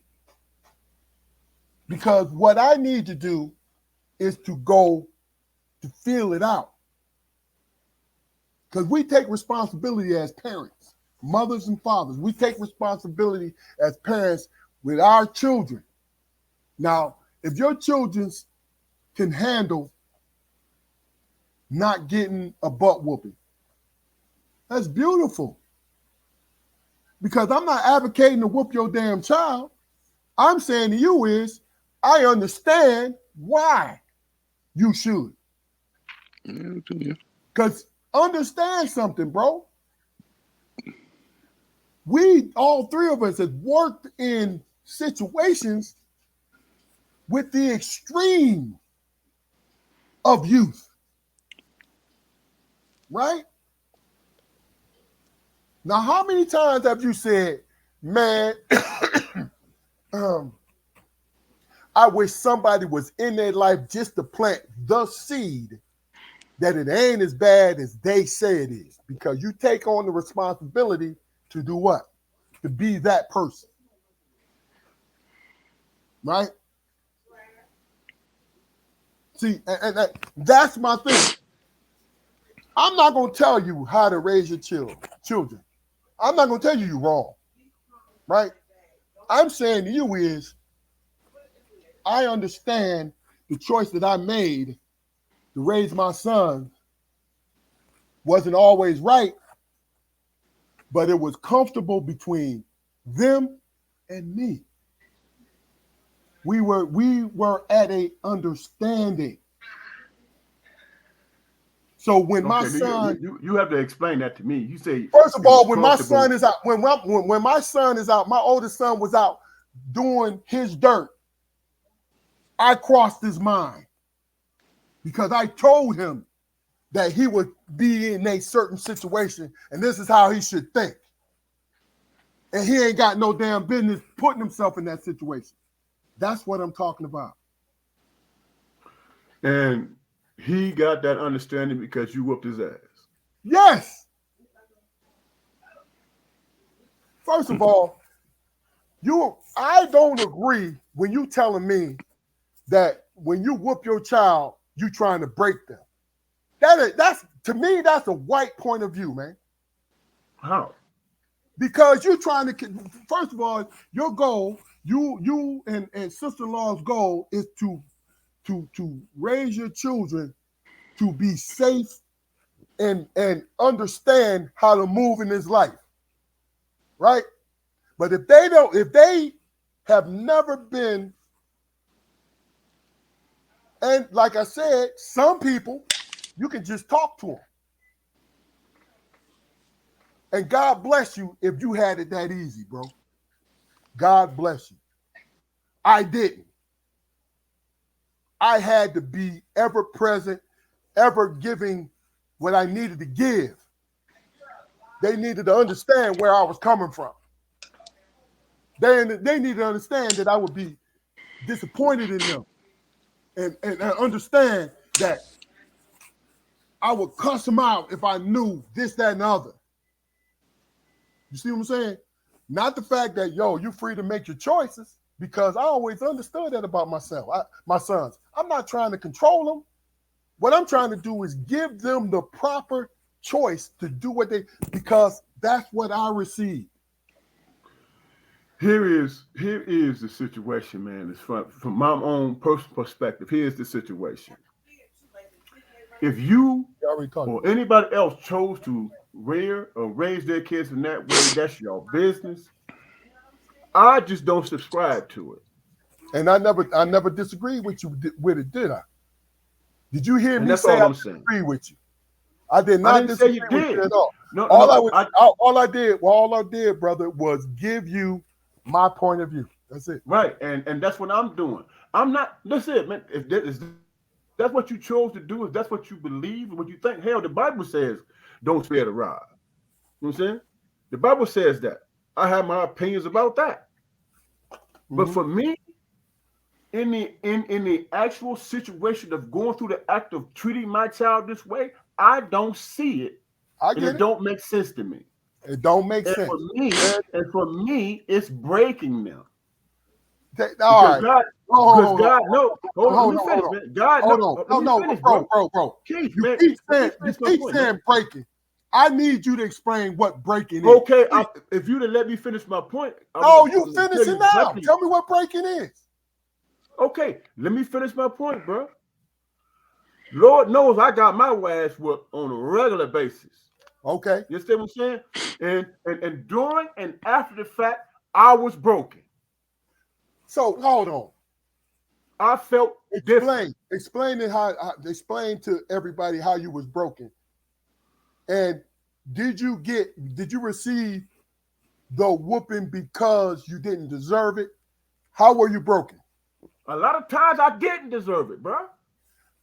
because what I need to do is to go to feel it out. Because we take responsibility as parents, mothers and fathers. We take responsibility as parents with our children. Now, if your children can handle not getting a butt whooping, that's beautiful. Because I'm not advocating to whoop your damn child. I'm saying to you is, I understand why you should. Because understand something, bro. We, all three of us, have worked in situations with the extreme of youth. Right? Now, how many times have you said, man, I wish somebody was in their life just to plant the seed that it ain't as bad as they say it is, because you take on the responsibility to do what? To be that person. Right? See, and that's my thing. I'm not going to tell you how to raise your children. I'm not going to tell you you're wrong. Right? I'm saying to you is, I understand the choice that I made to raise my son wasn't always right, but it was comfortable between them and me. We were at a understanding. So when my son, you have to explain that to me. You say, first of all, when my son is out, when my son is out, my oldest son was out doing his dirt, I crossed his mind because I told him that he would be in a certain situation and this is how he should think. And he ain't got no damn business putting himself in that situation. That's what I'm talking about. And he got that understanding because you whooped his ass. Yes. First of all, I don't agree when you telling me that when you whoop your child, you trying to break them. That's to me, that's a white point of view, man. How? Because you're trying to, first of all, your goal, you and sister-in-law's goal is to raise your children to be safe and understand how to move in this life. Right? But if they have never been, and like I said, some people, you can just talk to them. And God bless you if you had it that easy, bro. God bless you. I didn't. I had to be ever present, ever giving what I needed to give. They needed to understand where I was coming from. They needed to understand that I would be disappointed in them and understand that I would cuss them out if I knew this, that, and the other. You see what I'm saying? Not the fact that, you're free to make your choices, because I always understood that about myself, my sons. I'm not trying to control them. What I'm trying to do is give them the proper choice to do what because that's what I received. Here is the situation, man. It's from my own personal perspective. Here's the situation. If you or anybody else chose to rear or raise their kids in that way, that's your business. I just don't subscribe to it. And I never disagreed with you with it, did I? Did you hear me that's say all I I'm saying. disagree with you? I did not disagree with you at all. No, all I did, brother, was give you my point of view. That's it. Right, and that's what I'm doing. I'm not. That's it, man. If that's what you chose to do, if that's what you believe and what you think, hell, the Bible says, "Don't spare the rod." You know what I'm saying? The Bible says that. I have my opinions about that. Mm-hmm. But for me, in the actual situation of going through the act of treating my child this way, I don't see it. It don't make sense to me. It don't make sense. For me, it's breaking them. All right. Hold on. Bro. You keep saying breaking. I need you to explain what breaking is. Okay, if you'd have let me finish my point. You finish it now. Exactly. Tell me what breaking is. Okay, let me finish my point, bro. Lord knows I got my ass whooped on a regular basis. Okay. You understand what I'm saying? And during and after the fact, I was broken. So hold on. I felt different. Explain to everybody how you was broken. And did you receive the whooping because you didn't deserve it? How were you broken? A lot of times I didn't deserve it, bro.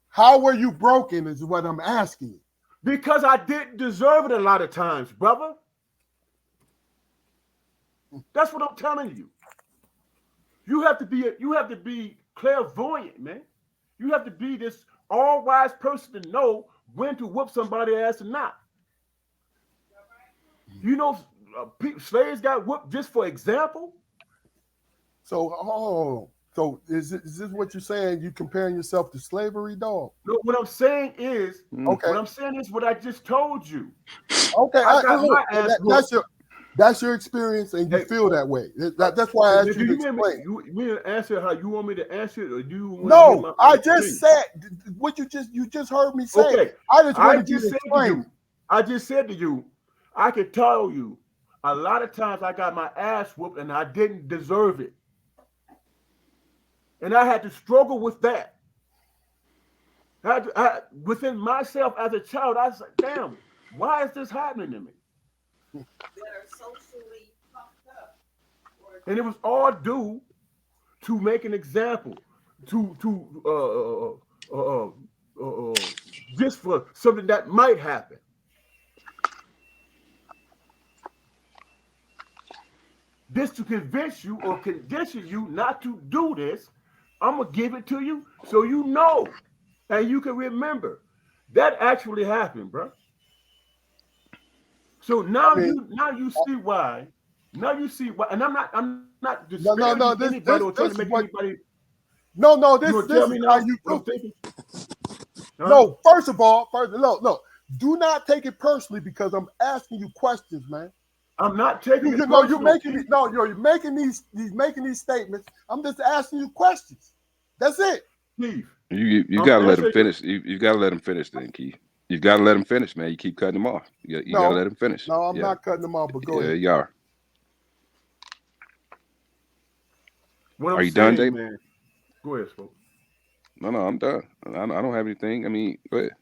How were you broken is what I'm asking. Because I didn't deserve it a lot of times, brother. That's what I'm telling you. You have to be clairvoyant, man. You have to be this all-wise person to know when to whoop somebody's ass or not. You know, slaves got whooped just for example. So, is this what you're saying? You comparing yourself to slavery, dog? No, what I'm saying is, okay. What I'm saying is what I just told you. Okay, that's your experience, and you feel that way. That's why I asked you to explain. You mean to answer how you want me to answer it, or do you want No, I just said what you just heard me say. Okay, I just wanted you to explain. I just said to you, I can tell you, a lot of times I got my ass whooped and I didn't deserve it, and I had to struggle with that. Within myself as a child, I said, "Damn, why is this happening to me?" That are socially fucked up. And it was all due to make an example, just for something that might happen. This to convince you or condition you not to do this. I'm gonna give it to you so you know and you can remember that actually happened, bro. So now you see why. Now you see why, and I'm not disparaging anybody or trying to make anybody. No, this is how you do it. No, first of all, look, do not take it personally because I'm asking you questions, man. I'm not taking it personal. You're making these statements. I'm just asking you questions. That's it. Keith, you gotta let him finish. You gotta let him finish, then, Keith. You gotta let him finish, man. You keep cutting him off. You gotta let him finish. No, I'm not cutting him off, but go ahead. Yeah, you are. Are you done, Dave? Go ahead, folks. No, I'm done. I don't have anything. I mean, go ahead.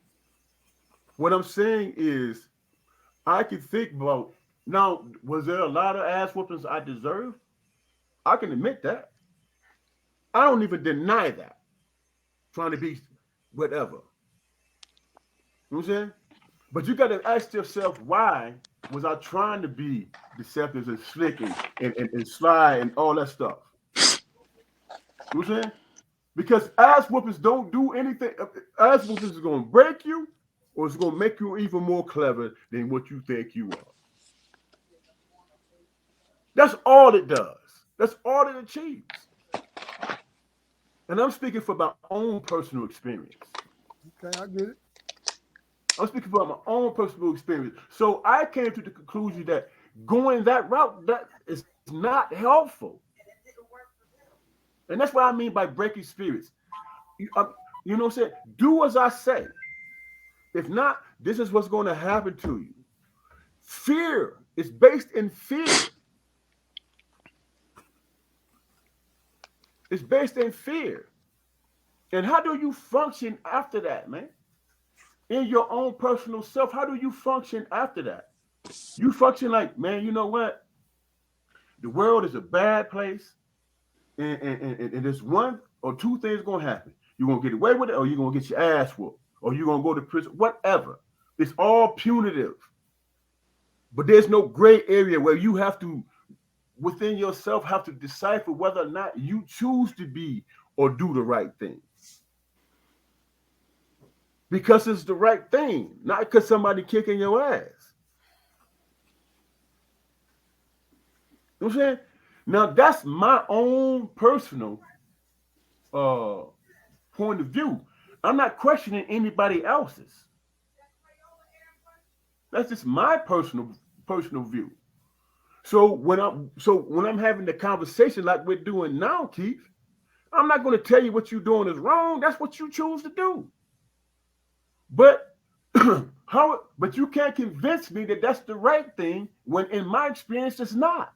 What I'm saying is, I can think about now. Was there a lot of ass whoopings I deserved? I can admit that. I don't even deny that. Trying to be whatever. You know what I'm saying? But you got to ask yourself, why was I trying to be deceptive and slick and sly and all that stuff? You know what I'm saying? Because ass whoopings don't do anything. Ass whoopings is going to break you, or it's going to make you even more clever than what you think you are. That's all it does. That's all it achieves. And I'm speaking from my own personal experience. Okay, I get it. I'm speaking about my own personal experience. So I came to the conclusion that going that route, that is not helpful. And that's what I mean by breaking spirits. You know what I'm saying? Do as I say. If not, this is what's going to happen to you. Fear is based in fear. It's based in fear. And how do you function after that, man? In your own personal self, how do you function after that? You function like, man, you know what? The world is a bad place. And there's one or two things going to happen. You're going to get away with it, or you're going to get your ass whooped, or you're going to go to prison, whatever. It's all punitive. But there's no gray area where you have to, within yourself, have to decipher whether or not you choose to be or do the right thing. Because it's the right thing, not because somebody kicking your ass. You know what I'm saying? Now, that's my own personal point of view. I'm not questioning anybody else's. That's just my personal view. So when I'm having the conversation like we're doing now, Keith, I'm not going to tell you what you're doing is wrong. That's what you choose to do. But How? But you can't convince me that that's the right thing when, in my experience, it's not.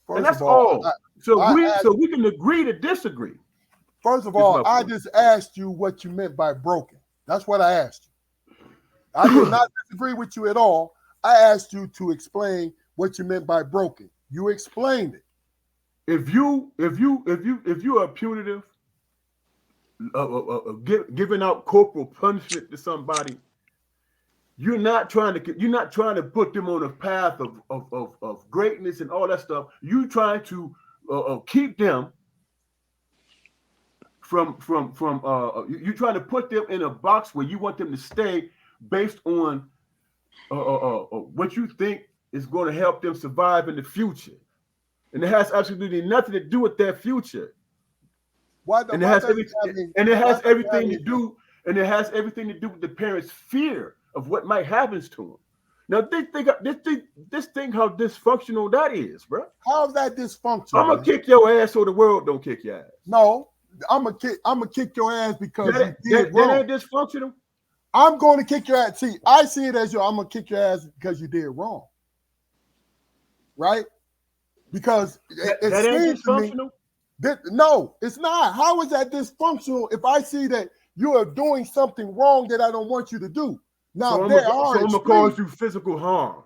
First And that's of all, all. So we can agree to disagree. First of all, I just asked you what you meant by broken. That's what I asked you. I did not disagree with you at all. I asked you to explain what you meant by broken. You explained it. If you are punitive, giving out corporal punishment to somebody, you're not trying to put them on a path of greatness and all that stuff. You trying to keep them from you trying to put them in a box where you want them to stay based on what you think is going to help them survive in the future, and it has absolutely nothing to do with their future. And it has everything to do with the parents' fear of what might happen to them. Now this thing how dysfunctional that is, bro. How's that dysfunctional? I'm gonna kick your ass so the world don't kick your ass. No, I'm gonna kick your ass because you did wrong. That ain't dysfunctional. I'm going to kick your ass. See, I see it as I'm gonna kick your ass because you did wrong, right? Because that ain't dysfunctional. No, it's not. How is that dysfunctional if I see that you are doing something wrong that I don't want you to do? Now, I'm gonna cause you physical harm.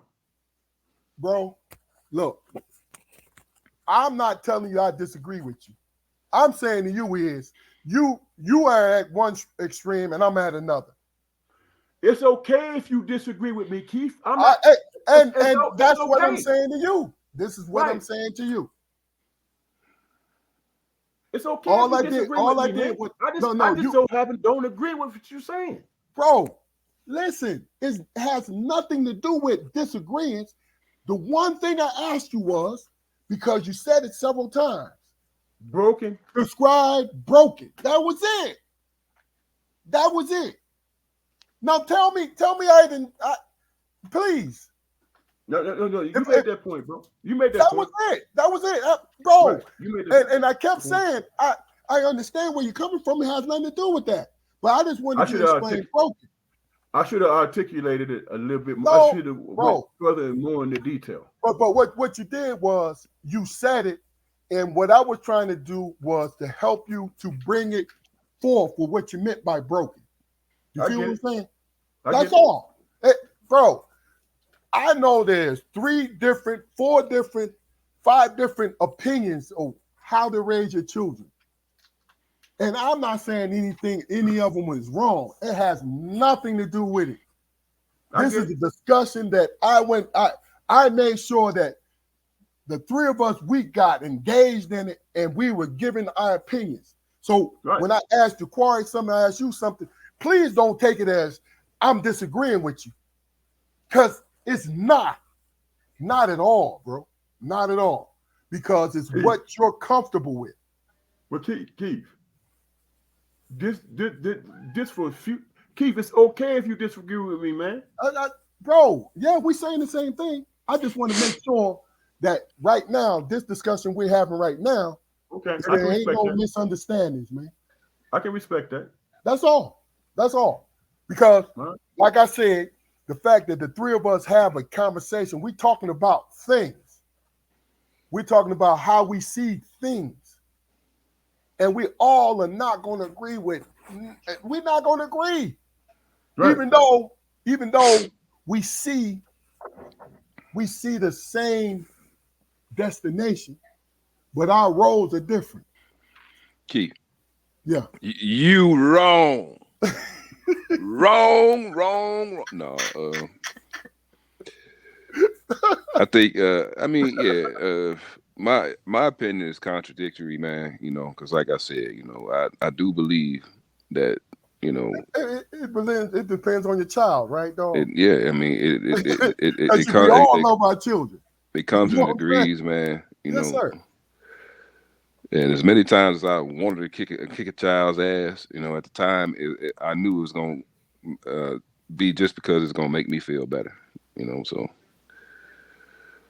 Bro, look, I'm not telling you I disagree with you. I'm saying to you is you are at one extreme and I'm at another. It's okay if you disagree with me, Keith. And that's what I'm saying to you. This is what I'm saying to you. It's okay. I just so happen don't agree with what you're saying. Bro, listen, it has nothing to do with disagreements. The one thing I asked you was, because you said it several times, broken. Describe broken. That was it. That was it. Now tell me please. No. You made that point, bro. You made that point. That was it, bro. Right. You made that and I kept saying, I understand where you're coming from. It has nothing to do with that. But I just wanted to explain broken. I should have articulated it a little bit more. I should have went further and more into detail. But what you did was you said it, and what I was trying to do was to help you to bring it forth with what you meant by broken. You feel what I'm saying? That's all. Bro, I know there's 3 different, 4 different, 5 different opinions of how to raise your children. And I'm not saying any of them is wrong. It has nothing to do with it. This is a discussion that I made sure that the 3 of us, we got engaged in it and we were giving our opinions. So when I asked you, Quarry, something, I asked you something, please don't take it as I'm disagreeing with you. Because it's not at all, bro. Not at all. Because it's what you're comfortable with. Well, Keith, this for a few. Keith, it's okay if you disagree with me, man. Bro, yeah, we're saying the same thing. I just want to make sure that right now, this discussion we're having right now, there ain't no misunderstandings, man. I can respect that. That's all. That's all. Because, like I said, the fact that the 3 of us have a conversation, we're talking about things. We're talking about how we see things. And we all are not going to agree with. We're not going to agree. Right. Even though we see the same destination, but our roads are different. Keith. Yeah. You wrong. wrong. No. I think my opinion is contradictory, man, because like I said, I do believe that, it depends on your child, right, dog? It we all love our children. It comes in degrees, man. Yes, sir. And as many times as I wanted to kick a child's ass, at the time, I knew it was going to be just because it's going to make me feel better, so.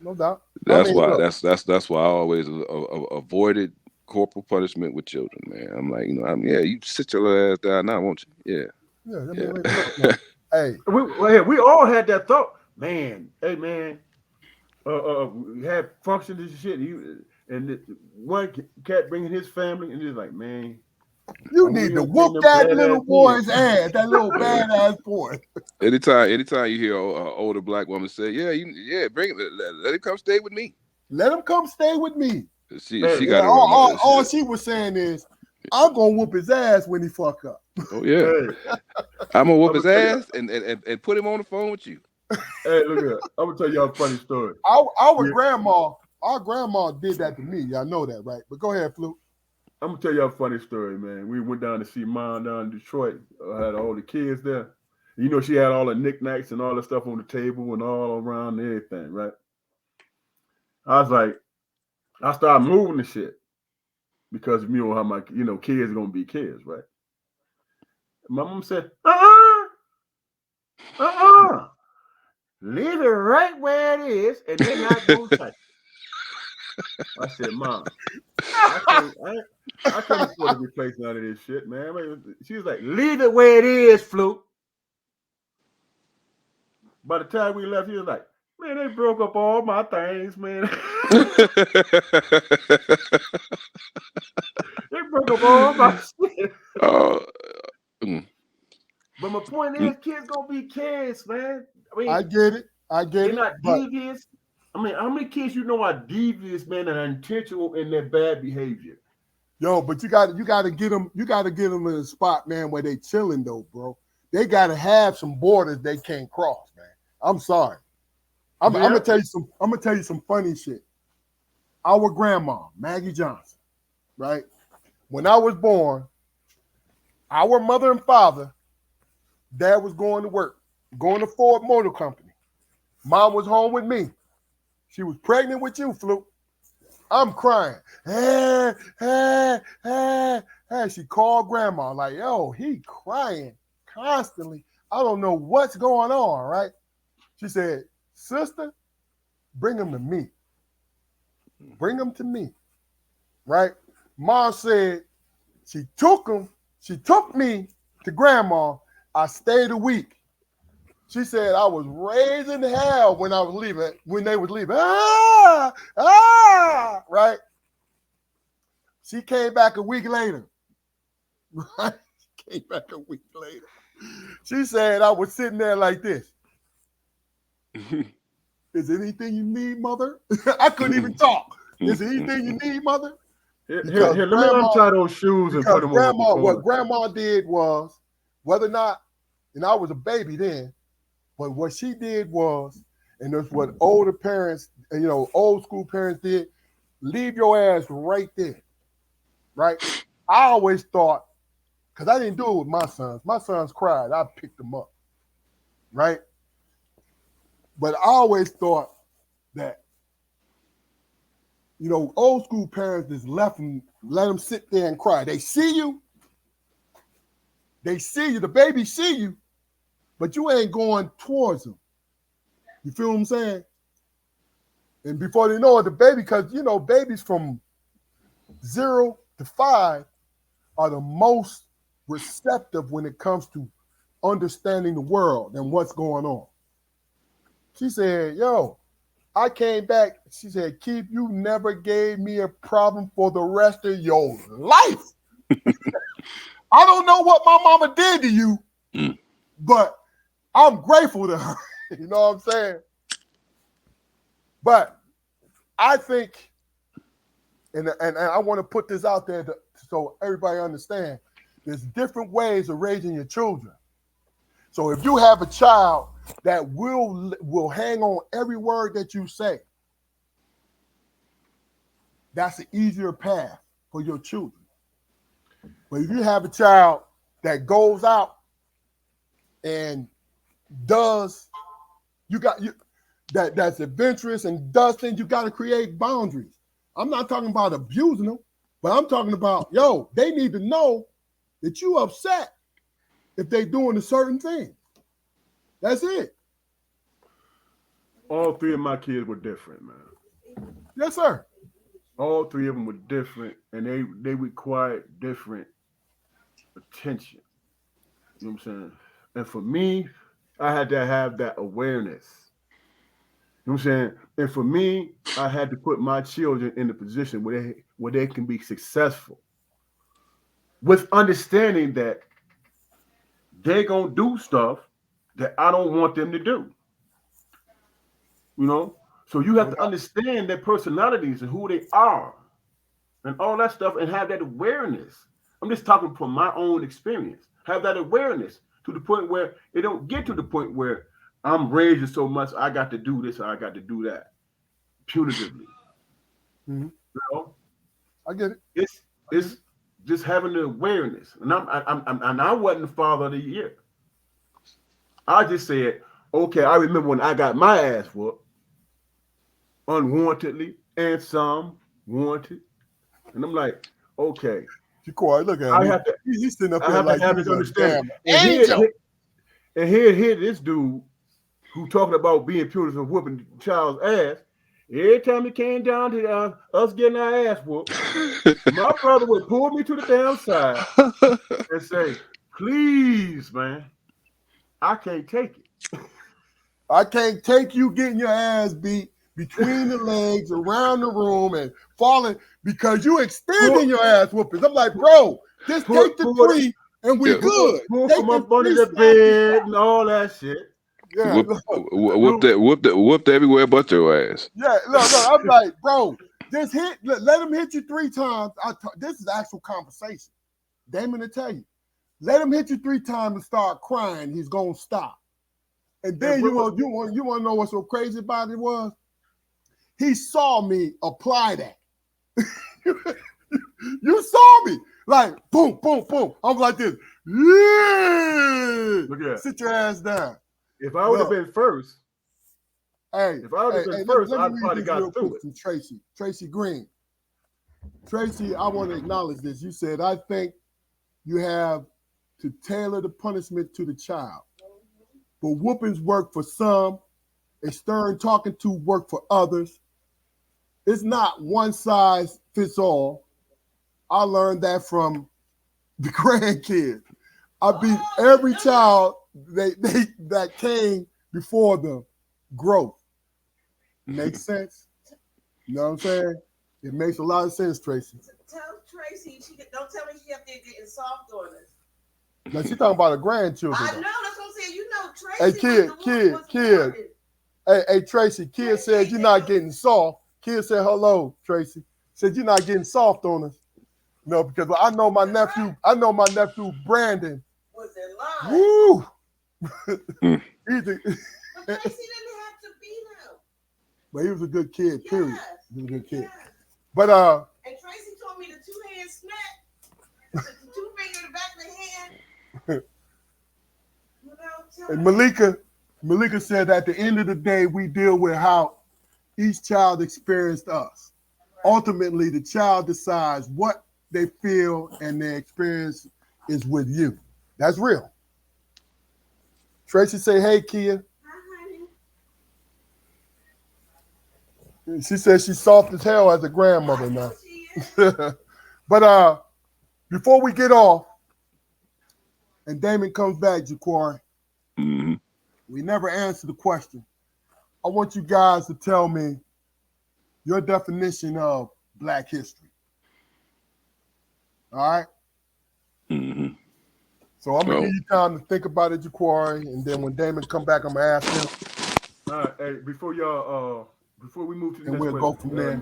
No doubt. That's why I always avoided corporal punishment with children, man. I'm like, you sit your ass down now, won't you? Yeah. Hey, we all had that thought, man. Hey, man, we had functions and shit. One cat bringing his family, and he's like, man, you we need to ain't seen whoop them that badass little kids. boy's ass, that little Yeah. badass boy. Anytime you hear an older black woman say, bring it, let him come stay with me. Let him come stay with me. She Hey, got Yeah, it wrong. all she was saying is, I'm gonna whoop his ass when he fuck up. Oh yeah, Hey, I'm gonna whoop I'm his gonna tell y'all. ass and put him on the phone with you. Hey, look here. I'm gonna tell y'all a funny story. Our Yeah. grandma did that to me. Y'all know that, right? But go ahead, Fluke. I'm gonna tell y'all a funny story, man. We went down to see Mom down in Detroit. Had all the kids there. You know, she had all the knickknacks and all the stuff on the table and all around and everything, right? I was like, I started moving the shit because you know how my kids are gonna be kids, right? My mom said, leave it right where it is, and they're not gonna touch it. I said, Mom, I can't afford to replace none of this shit, man. She was like, leave it where it is, Fluke. By the time we left, he was like, man, they broke up all my things, man. They broke up all my shit. Mm. But my point is, kids gonna be kids, man. I mean, I get it. they're not devious. I mean, how many kids you know are devious, man, and are intentional in their bad behavior? Yo, but you got to get them. You got to get them in a spot, man, where they chilling though, bro. They got to have some borders they can't cross, man. I'm sorry. I'm gonna tell you some. I'm gonna tell you some funny shit. Our grandma, Maggie Johnson, right? When I was born, our mother and father, dad was going to work, going to Ford Motor Company. Mom was home with me. She was pregnant with you, Fluke. I'm crying. She called grandma, like, yo, he crying constantly. I don't know what's going on, right? She said, sister, bring him to me. Bring him to me, right? Mom said she took me to grandma. I stayed a week. She said I was raising hell when I was leaving, when they was leaving. Right? She came back a week later. Right? She came back a week later. She said I was sitting there like this. Is there anything you need, mother? I couldn't even talk. Is there anything you need, mother? Here, let me untie those shoes and put them on. What grandma did was, whether or not, and I was a baby then, but what she did was, and that's what older parents, old school parents did, leave your ass right there, right? I always thought, because I didn't do it with my sons. My sons cried. I picked them up, right? But I always thought that, old school parents just let them sit there and cry. They see you, the baby see you, but you ain't going towards them. You feel what I'm saying? And before they know it, the baby, because, babies from 0 to 5 are the most receptive when it comes to understanding the world and what's going on. She said, yo, I came back. She said, Keith, you never gave me a problem for the rest of your life. I don't know what my mama did to you, but I'm grateful to her. You know what I'm saying? But I think, and I want to put this out there so everybody understand, there's different ways of raising your children. So if you have a child that will hang on every word that you say, that's an easier path for your children. But if you have a child that goes out and does, that's adventurous and does things, you got to create boundaries. I'm not talking about abusing them, but I'm talking about, they need to know that you upset if they doing a certain thing. That's it. All three of my kids were different, man. Yes, sir. All three of them were different, and they required different attention. You know what I'm saying? And for me, I had to have that awareness. You know what I'm saying? And for me, I had to put my children in a position where they can be successful with understanding that they're going to do stuff that I don't want them to do. You know? So you have to understand their personalities and who they are and all that stuff and have that awareness. I'm just talking from my own experience. Have that awareness to the point where it don't get to the point where I'm raging so much I got to do this or I got to do that punitively. Mm-hmm. You know? I get it. It's just having the awareness. And I wasn't the father of the year. I just said, okay, I remember when I got my ass whooped unwantedly and some wanted. And I'm like, okay. Jaquari, look at him. He's sitting up I here have like to have he's this a understanding. damn angel. And here this dude who talking about being punitive and whooping the child's ass. Every time it came down to us getting our ass whooped, my brother would pull me to the damn side and say, please, man, I can't take it. I can't take you getting your ass beat between the legs, around the room, and falling because you extending your ass whoopings. I'm like, bro, just take the three and we good. Pull from up under the bed and all that shit. Yeah, whooped everywhere but your ass. Yeah, look, I'm like, bro, just let him hit you 3 times. This is actual conversation. Damon will tell you. Let him hit you 3 times and start crying. He's gonna stop. And then you want to know what's so crazy about it was? He saw me apply that. You saw me like boom, boom, boom. I'm like this. Yeah. Look at that. Sit your ass down. If I would have been first, if I would have been first, I'd probably got through it. From Tracy Green. Tracy, I want to acknowledge this. You said, I think you have to tailor the punishment to the child. But whoopings work for some, a stern talking to work for others. It's not one size fits all. I learned that from the grandkids. I beat every child that came before them. Growth. Makes sense? You know what I'm saying? It makes a lot of sense, Tracy. Tell Tracy, don't tell me she up there getting soft on us. Now she's talking about her grandchildren. I know, that's what I'm saying. You know, Tracy. Kid. Hey, Tracy. Kid said you're not getting soft. Kid said hello, Tracy. Said you're not getting soft on us. No, because I know my nephew. I know my nephew Brandon. Was in line. Woo. But Tracy didn't have to be there. But he was a good kid. Period. Yes. He was a good kid. Yes. But And Tracy told me the 2-hand smack, the 2 finger in the back of the hand. And Malika said at the end of the day, we deal with how each child experienced us. Right. Ultimately, the child decides what they feel and their experience is with you. That's real. Tracy say, hey, Kia. Hi, honey. She says she's soft as hell as a grandmother now. But before we get off, and Damon comes back, Jaquari, we never answer the question. I want you guys to tell me your definition of Black history. All right? Mm-hmm. So I'm going to give you time to think about it, Jaquari, and then when Damon come back, I'm going to ask him. All right, hey, before we move to the and next we'll go from there.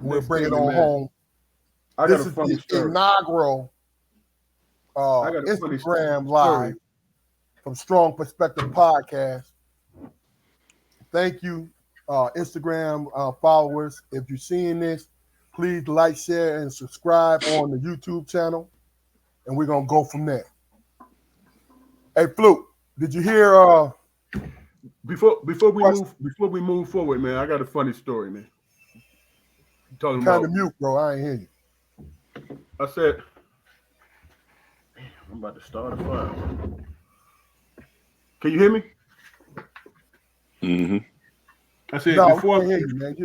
We'll bring it on on home. This is the inaugural Instagram Live from Strong Perspective Podcast. Thank you, Instagram followers. If you're seeing this, please like, share, and subscribe on the YouTube channel, and we're gonna go from there. Hey, Fluke, did you hear? Before we move forward, man, I got a funny story, man. Talking kind of mute, bro. I ain't hear you. I said, damn, I'm about to start a fire. Can you hear me? Mm-hmm. I said before I hear you, man.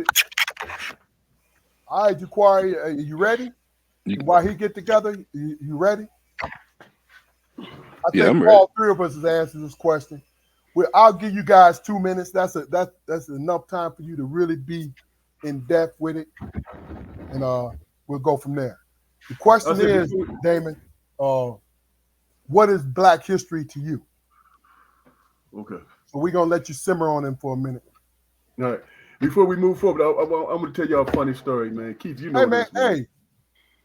All right, Jaquari, are you ready? While he get together, you ready? I think I'm all ready. 3 of us has answered this question. I'll give you guys 2 minutes. That's enough time for you to really be in depth with it, and we'll go from there. The question is, Damon, what is Black history to you? Okay. So we're gonna let you simmer on him for a minute. All right. Before we move forward, I'm going to tell y'all a funny story, man. Keith, you know Hey, man, this, man.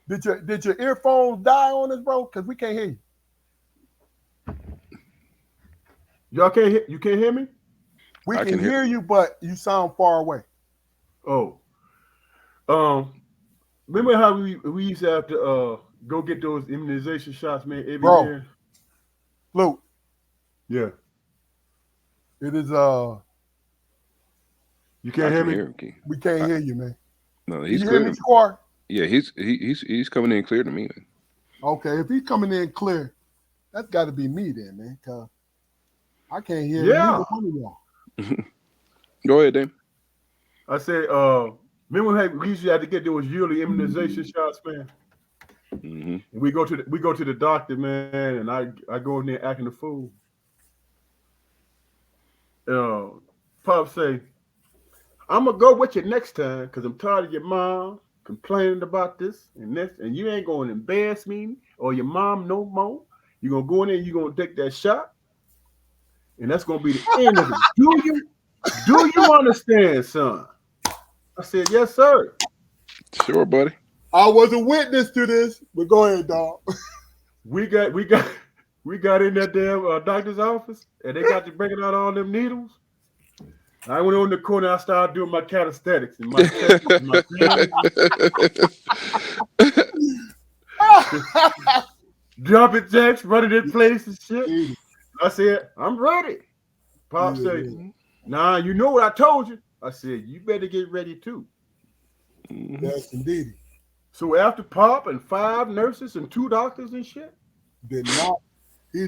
hey, did your earphones die on us, bro? Because we can't hear you. Y'all can't hear? You can't hear me? We can hear you, but you sound far away. Oh. Remember how we used to have to go get those immunization shots, man, every year? Luke. Yeah. It is You can't hear me? We can't hear you, man. No, he's you clear. Hear me, Squar? Yeah, he's coming in clear to me, man. Okay, if he's coming in clear, that's got to be me then, man. Cause I can't hear either one of y'all. Go ahead, Dame. I said, remember when we used to have to get those yearly immunization shots, man? Mm-hmm. And we go to the doctor, man, and I go in there acting a fool. Pop say, I'm gonna go with you next time because I'm tired of your mom complaining about this, and you ain't going to embarrass me or your mom no more. You're gonna go in there, and you're gonna take that shot, and that's gonna be the end of it. Do you understand, son? I said, yes, sir. Sure, buddy. I was a witness to this, but go ahead, dog. We got in that damn doctor's office, and they got to breaking out all them needles. I went on the corner. I started doing my calisthenics and my jumping jacks, running in place and shit. I said, I'm ready. Pop said, nah, you know what I told you. I said, you better get ready too. Yes, indeed. So after Pop and 5 nurses and 2 doctors and shit, he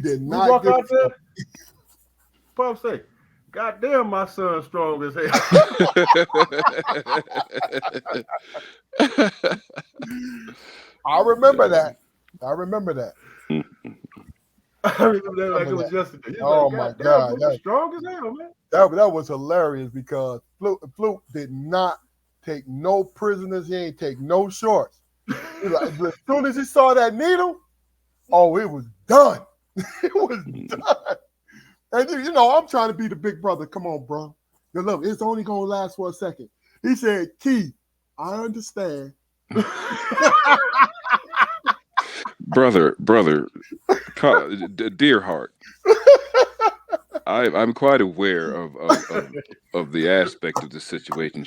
did not walk out there. Pop say, God damn, my son's strong as hell. I remember that. I remember that like it was yesterday. Oh like, my God, that's strong as hell, man. That was hilarious because Fluke did not take no prisoners. He ain't take no shorts. As soon as he saw that needle, oh, it was done. It was done. And I'm trying to be the big brother. Come on, bro. Now, look, it's only gonna last for a second. He said, Keith, I understand. brother, dear heart. I'm quite aware of the aspect of the situation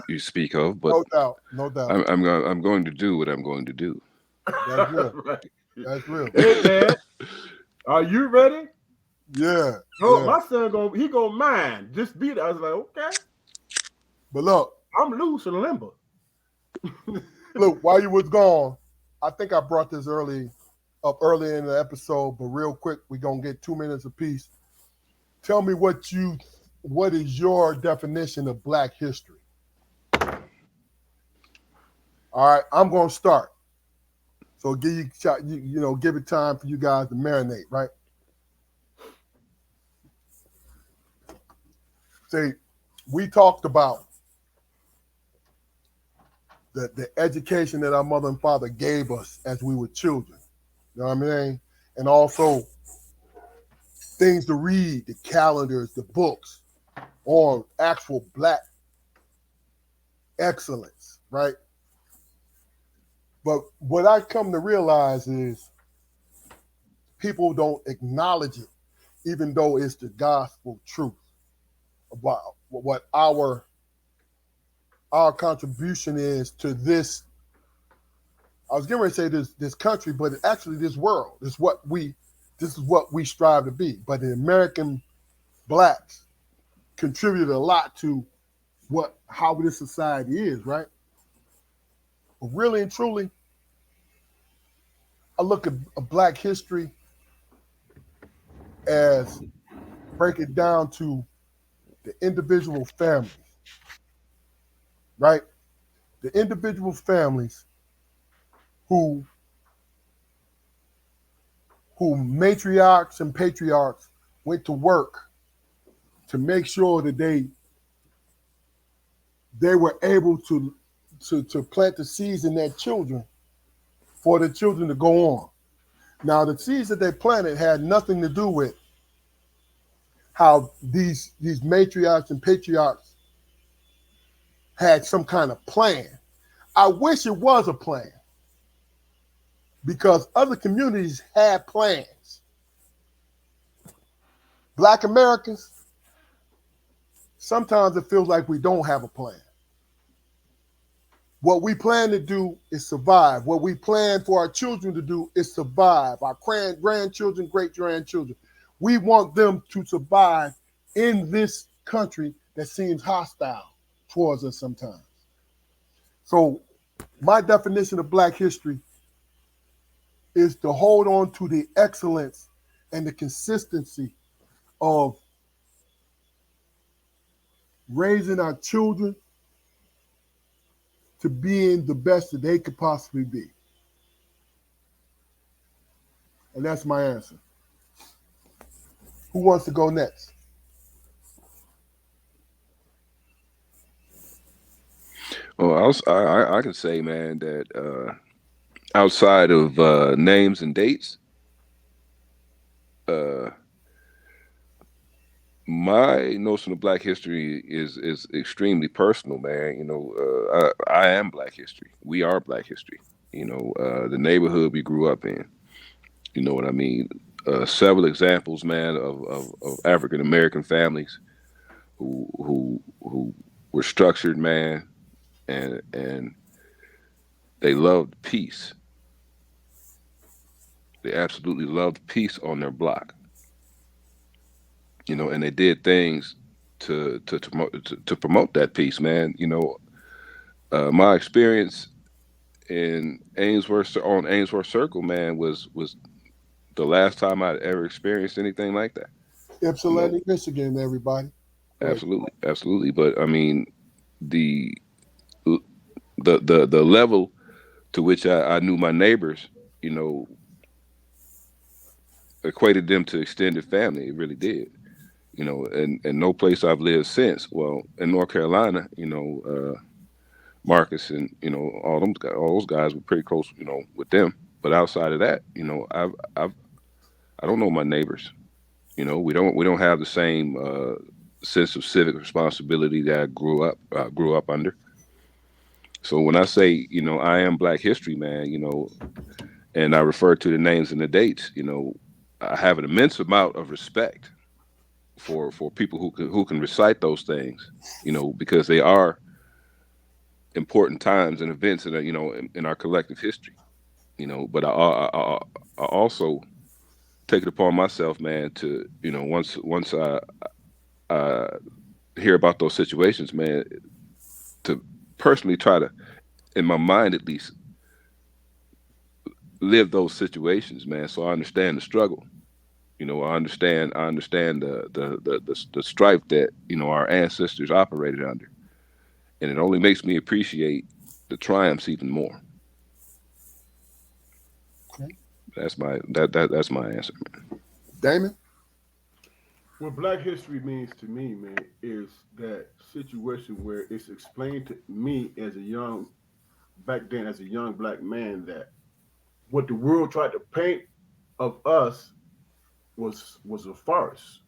you speak of, but no doubt. I'm going to do what I'm going to do. That's real. Right. That's real. Hey, Dad, are you ready? Yeah. Oh, yeah. My son gonna mind. Just beat it. I was like, okay. But look, I'm loose and limber. Look, while you was gone, I think I brought this up early in the episode, but real quick, we're gonna get 2 minutes apiece. Tell me what is your definition of Black history? All right, I'm gonna start. So give it time for you guys to marinate, right? See, we talked about the education that our mother and father gave us as we were children. You know what I mean? And also things to read, the calendars, the books on actual Black excellence, right? But what I come to realize is people don't acknowledge it, even though it's the gospel truth about what our contribution is to this. I was getting ready to say this country, but actually this world is what we strive to be. But the American Blacks contributed a lot to how this society is, right? But really and truly, I look at Black history as break it down to the individual families, right? The individual families who matriarchs and patriarchs went to work to make sure that they were able to plant the seeds in their children for the children to go on. Now, the seeds that they planted had nothing to do with how these matriarchs and patriarchs had some kind of plan. I wish it was a plan, because other communities had plans. Black Americans, sometimes it feels like we don't have a plan. What we plan to do is survive. What we plan for our children to do is survive. Our grandchildren, great-grandchildren. We want them to survive in this country that seems hostile towards us sometimes. So my definition of Black history is to hold on to the excellence and the consistency of raising our children to being the best that they could possibly be. And that's my answer. Who wants to go next? Well, I can say, man, that outside of names and dates, my notion of Black history is extremely personal, man. You know, I am Black history. We are Black history. You know, the neighborhood we grew up in. You know what I mean? Several examples, man, of African American families who were structured, man, and they loved peace. They absolutely loved peace on their block. You know, and they did things to promote that peace, man. You know, my experience in Ainsworth Circle, man, was the last time I'd ever experienced anything like that. Ypsilanti, Michigan, everybody. Absolutely. But I mean, the level to which I knew my neighbors, you know, equated them to extended family. It really did. You know, and no place I've lived since. Well, in North Carolina, you know, Marcus and, you know, all those guys were pretty close, you know, with them. But outside of that, you know, I don't know my neighbors. You know, we don't have the same sense of civic responsibility that I grew up under. So when I say, you know, I am Black history, man, you know, and I refer to the names and the dates, you know, I have an immense amount of respect for people who can recite those things, you know, because they are important times and events in, you know, in our collective history, you know. But I also take it upon myself, man, to, you know, once I hear about those situations, man, to personally try to, in my mind at least, live those situations, man, so I understand the struggle. You know, I understand the strife that, you know, our ancestors operated under, and it only makes me appreciate the triumphs even more. Okay. That's my answer, man. Damon? What Black history means to me, man, is that situation where it's explained to me as back then as a young Black man, that what the world tried to paint of us was a farce.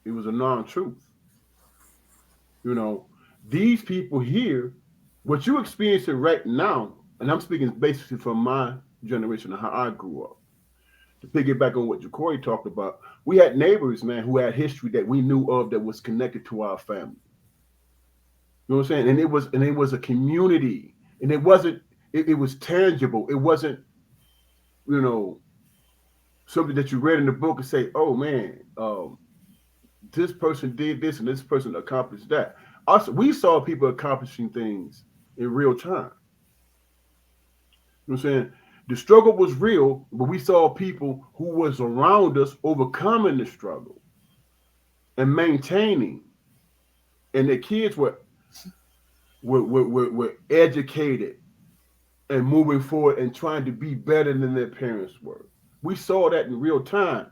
It was a non-truth. You know, these people here, what you experiencing right now, and I'm speaking basically from my generation and how I grew up. To piggyback on what Jacory talked about, we had neighbors, man, who had history that we knew of that was connected to our family. You know what I'm saying? And it was a community, and it was tangible. It wasn't, you know, something that you read in the book and say, oh man, this person did this and this person accomplished that. Also, we saw people accomplishing things in real time. You know what I'm saying? The struggle was real, but we saw people who was around us overcoming the struggle and maintaining. And the kids were educated and moving forward and trying to be better than their parents were. We saw that in real time.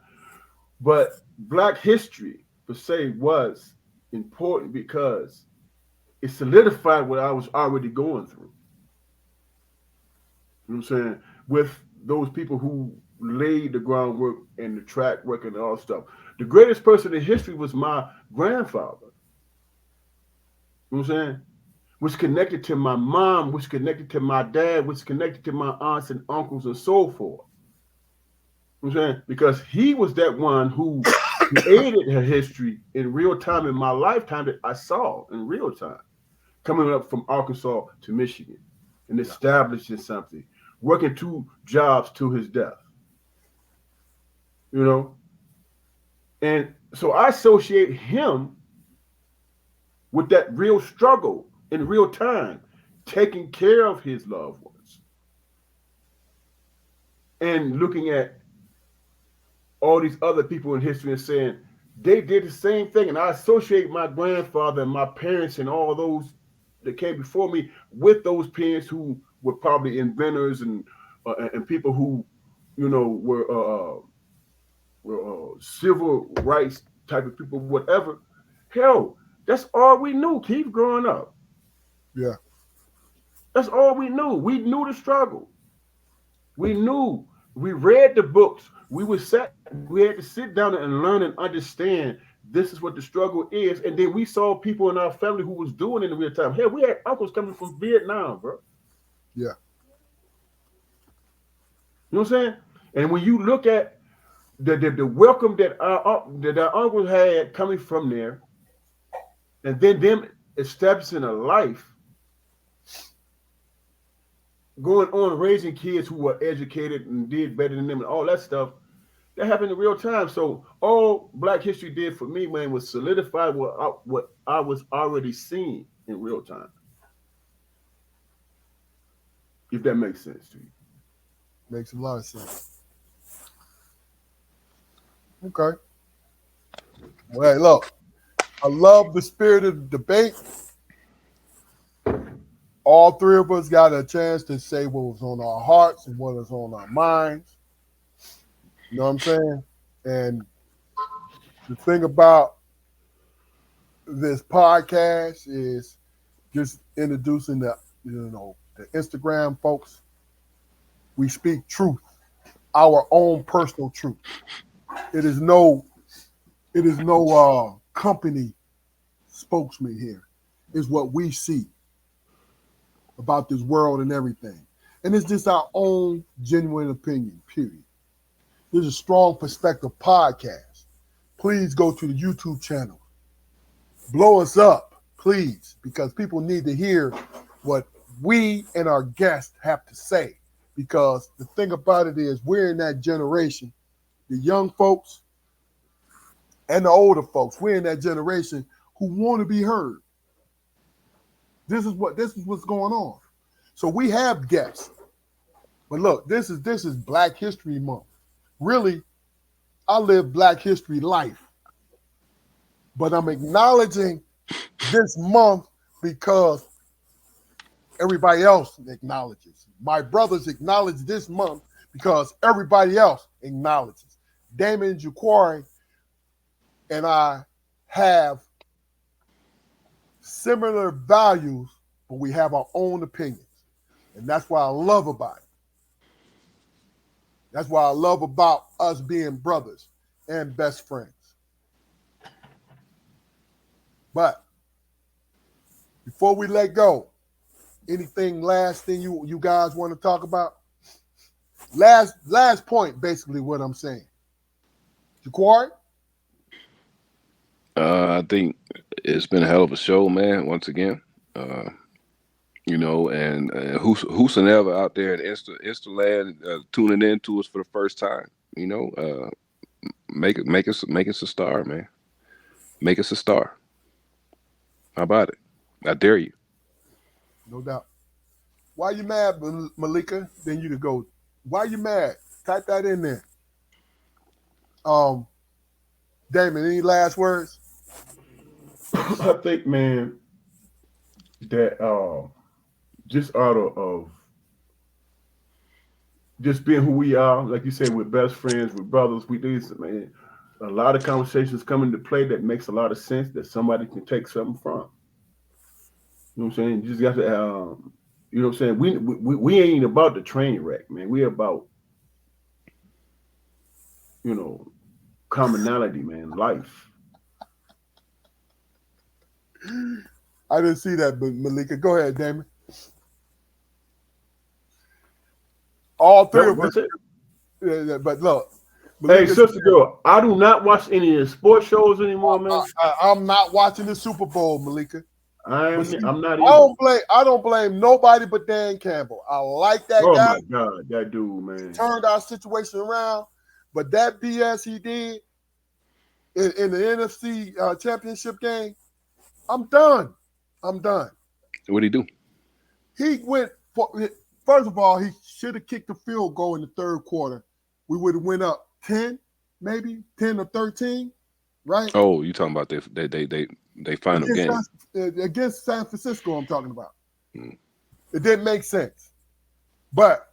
But Black history per se was important because it solidified what I was already going through. You know what I'm saying? With those people who laid the groundwork and the track record and all stuff. The greatest person in history was my grandfather. You know what I'm saying? Which connected to my mom, which connected to my dad, which connected to my aunts and uncles and so forth. You know what I'm saying? Because he was that one who created her history in real time in my lifetime that I saw in real time. Coming up from Arkansas to Michigan and establishing something, working 2 jobs to his death. You know? And so I associate him with that real struggle in real time, taking care of his loved ones. And looking at all these other people in history and saying they did the same thing. And I associate my grandfather and my parents and all those that came before me with those parents who were probably inventors and people who, you know, were civil rights type of people, whatever. Hell, that's all we knew. Keep growing up. Yeah. That's all we knew. We knew the struggle. We knew. We read the books. We had to sit down and learn and understand this is what the struggle is. And then we saw people in our family who was doing it in real time. Hell, we had uncles coming from Vietnam, bro. Yeah. You know what I'm saying? And when you look at the welcome that our uncles had coming from there, and then them establishing a life, going on raising kids who were educated and did better than them and all that stuff, that happened in real time. So all Black history did for me, man, was solidify what I was already seeing in real time. If that makes sense to you. Makes a lot of sense. Okay. Well, hey, look, I love the spirit of the debate. All 3 of us got a chance to say what was on our hearts and what was on our minds. You know what I'm saying? And the thing about this podcast is just introducing the Instagram folks. We speak truth, our own personal truth. It is no company spokesman here. It's what we see about this world and everything. And it's just our own genuine opinion, period. This is a Strong Perspective podcast. Please go to the YouTube channel. Blow us up, please, because people need to hear what we and our guests have to say. Because the thing about it is we're in that generation, the young folks and the older folks, we're in that generation who want to be heard. This is what's going on. So we have guests. But look, this is Black History Month. Really, I live Black History life. But I'm acknowledging this month because everybody else acknowledges. My brothers acknowledge this month because everybody else acknowledges. Damon Jaquari and I have similar values, but we have our own opinions. And that's what I love about it. That's why I love about us being brothers and best friends. But before we let go, anything last thing you guys want to talk about? Last point, basically what I'm saying. Jaquari? I think it's been a hell of a show, man. Once again, and whosoever out there in Insta land tuning in to us for the first time, make us a star, man. Make us a star. How about it? I dare you. No doubt. Why you mad, Malika? Then you to go. Why you mad? Type that in there. Damon, any last words? I think, man, that just out of just being who we are, like you said, we're best friends, we're brothers, we do this, man. a lot of conversations come into play that makes a lot of sense that somebody can take something from. You know what I'm saying? You just got to, you know what I'm saying? We ain't about the train wreck, man. We about, you know, commonality, man, life. I didn't see that, but Malika, go ahead, Damon. All three of us. That's it. Yeah, but look, Hey, Malika, sister girl, I do not watch any of the sports shows anymore, man. I'm not watching the Super Bowl, Malika. I'm not I don't blame nobody but Dan Campbell. I like that Oh guy. my God, that dude, man. Turned our situation around, but that BS he did in the NFC championship game, I'm done. I'm done. What'd he do? He went for, first of all, he should have kicked the field goal in the third quarter. We would have went up 10, maybe 10 or 13, right? Oh, you talking about they final game against San Francisco? I'm talking about. Hmm. It didn't make sense, but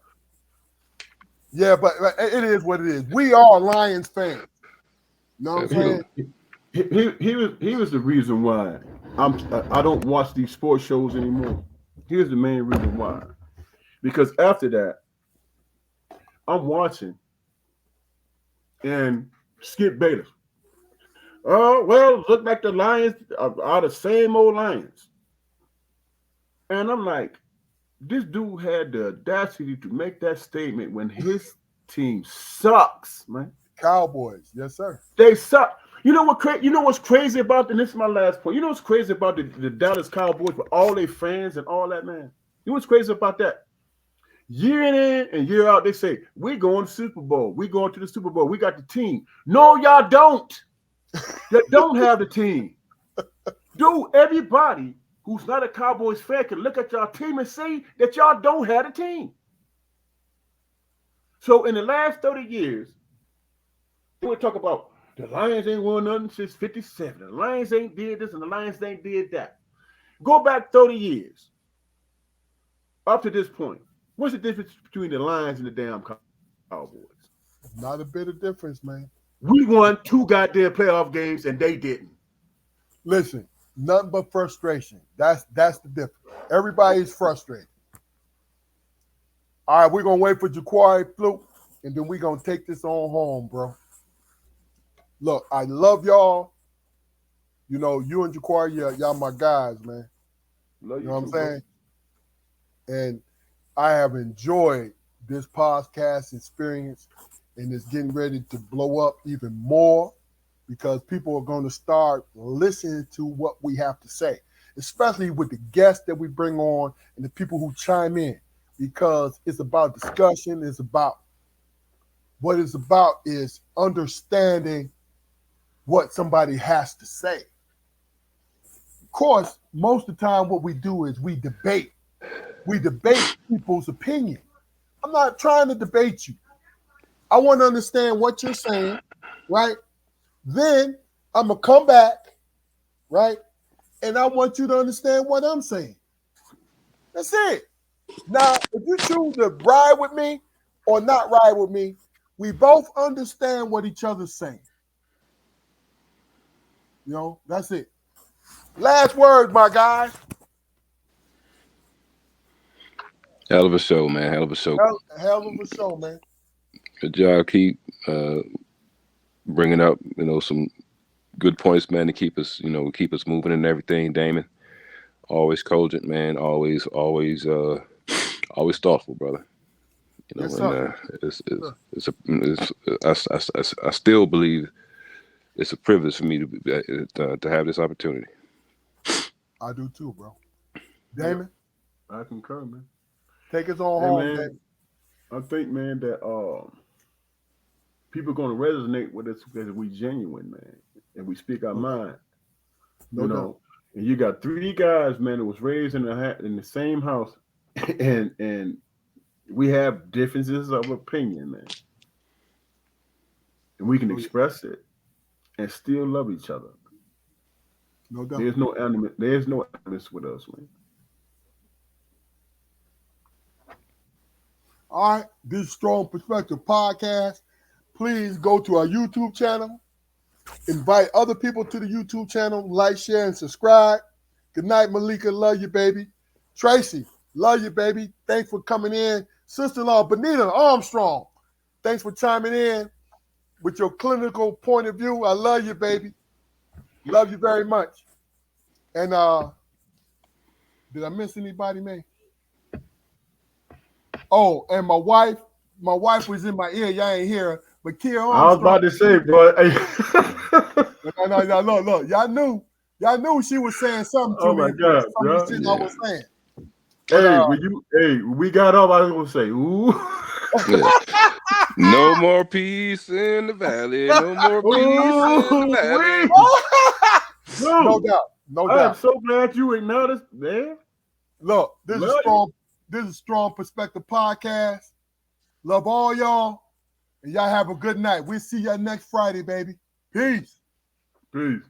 yeah, but it is what it is. We are Lions fans. You know what I'm saying? He was the reason why I don't watch these sports shows anymore. Here's the main reason why. Because after that, I'm watching and Skip Bayless. Oh, well, look like the Lions are the same old Lions. And I'm like, this dude had the audacity to make that statement when his team sucks, man. Cowboys, yes, sir. They suck. You know what's crazy about, and this is my last point. You know what's crazy about the Dallas Cowboys with all their fans and all that, man? You know what's crazy about that? Year in and year out, they say, we're going to the Super Bowl. We're going to the Super Bowl. We got the team. No, y'all don't. You don't have the team. Dude, everybody who's not a Cowboys fan can look at y'all team and say that y'all don't have a team. So in the last 30 years, we talk about the Lions ain't won nothing since 57. The Lions ain't did this and the Lions ain't did that. Go back 30 years. Up to this point. What's the difference between the Lions and the damn Cowboys? Not a bit of difference, man. We won 2 goddamn playoff games and they didn't. Listen, nothing but frustration. That's the difference. Everybody's frustrated. All right, we're gonna wait for Ja'Quari Fluke, and then we're gonna take this on home, bro. Look, I love y'all. You know, you and Ja'Quari, y'all my guys, man. Love You know what I'm too, bro. saying? And I have enjoyed this podcast experience, and it's getting ready to blow up even more because people are going to start listening to what we have to say, especially with the guests that we bring on and the people who chime in, because it's about discussion. It's about what it's about is understanding what somebody has to say. Of course, most of the time what we do is we debate. We debate people's opinion. I'm not trying to debate you. I want to understand what you're saying, right? Then I'm going to come back, right? And I want you to understand what I'm saying. That's it. Now, if you choose to ride with me or not ride with me, we both understand what each other's saying. You know, that's it. Last word, my guys. Hell of a show, man. Hell of a show. Hell of a show, man. Good job. Keep bringing up, some good points, man, to keep us moving and everything. Damon, always cogent, man. Always thoughtful, brother. Yes, and I still believe it's a privilege for me to have this opportunity. I do too, bro. Damon, I concur, man. take us on home, man. man. I think, man, that people are going to resonate with us because we genuine, man, and we speak our mind. No doubt. And you got 3 guys, man, that was raised in the same house, and we have differences of opinion, man, and we can express it and still love each other. No doubt. There's no animus with us, man. All right, this Strong Perspective podcast. Please go to our YouTube channel, Invite other people to the YouTube channel. Like, share, and subscribe. Good night, Malika. Love you, baby. Tracy, love you, baby. Thanks for coming in. Sister-in-law, Benita Armstrong. Thanks for chiming in with your clinical point of view. I love you, baby. Love you very much. And did I miss anybody, man? Oh, and my wife was in my ear. Y'all ain't hear her. But Kia Armstrong. I was about to say, bro. No, look. Y'all knew she was saying something to Oh me. my God, Some of the bro. shit Yeah. I was saying. But, when we got up, I was gonna say, ooh. Yeah. No more peace in the valley. No more peace in the valley. no Dude, doubt. No I am doubt. so glad you acknowledged, man. Look, this Love is Strong Perspective Podcast. Love all y'all. And y'all have a good night. We'll see y'all next Friday, baby. Peace. Peace.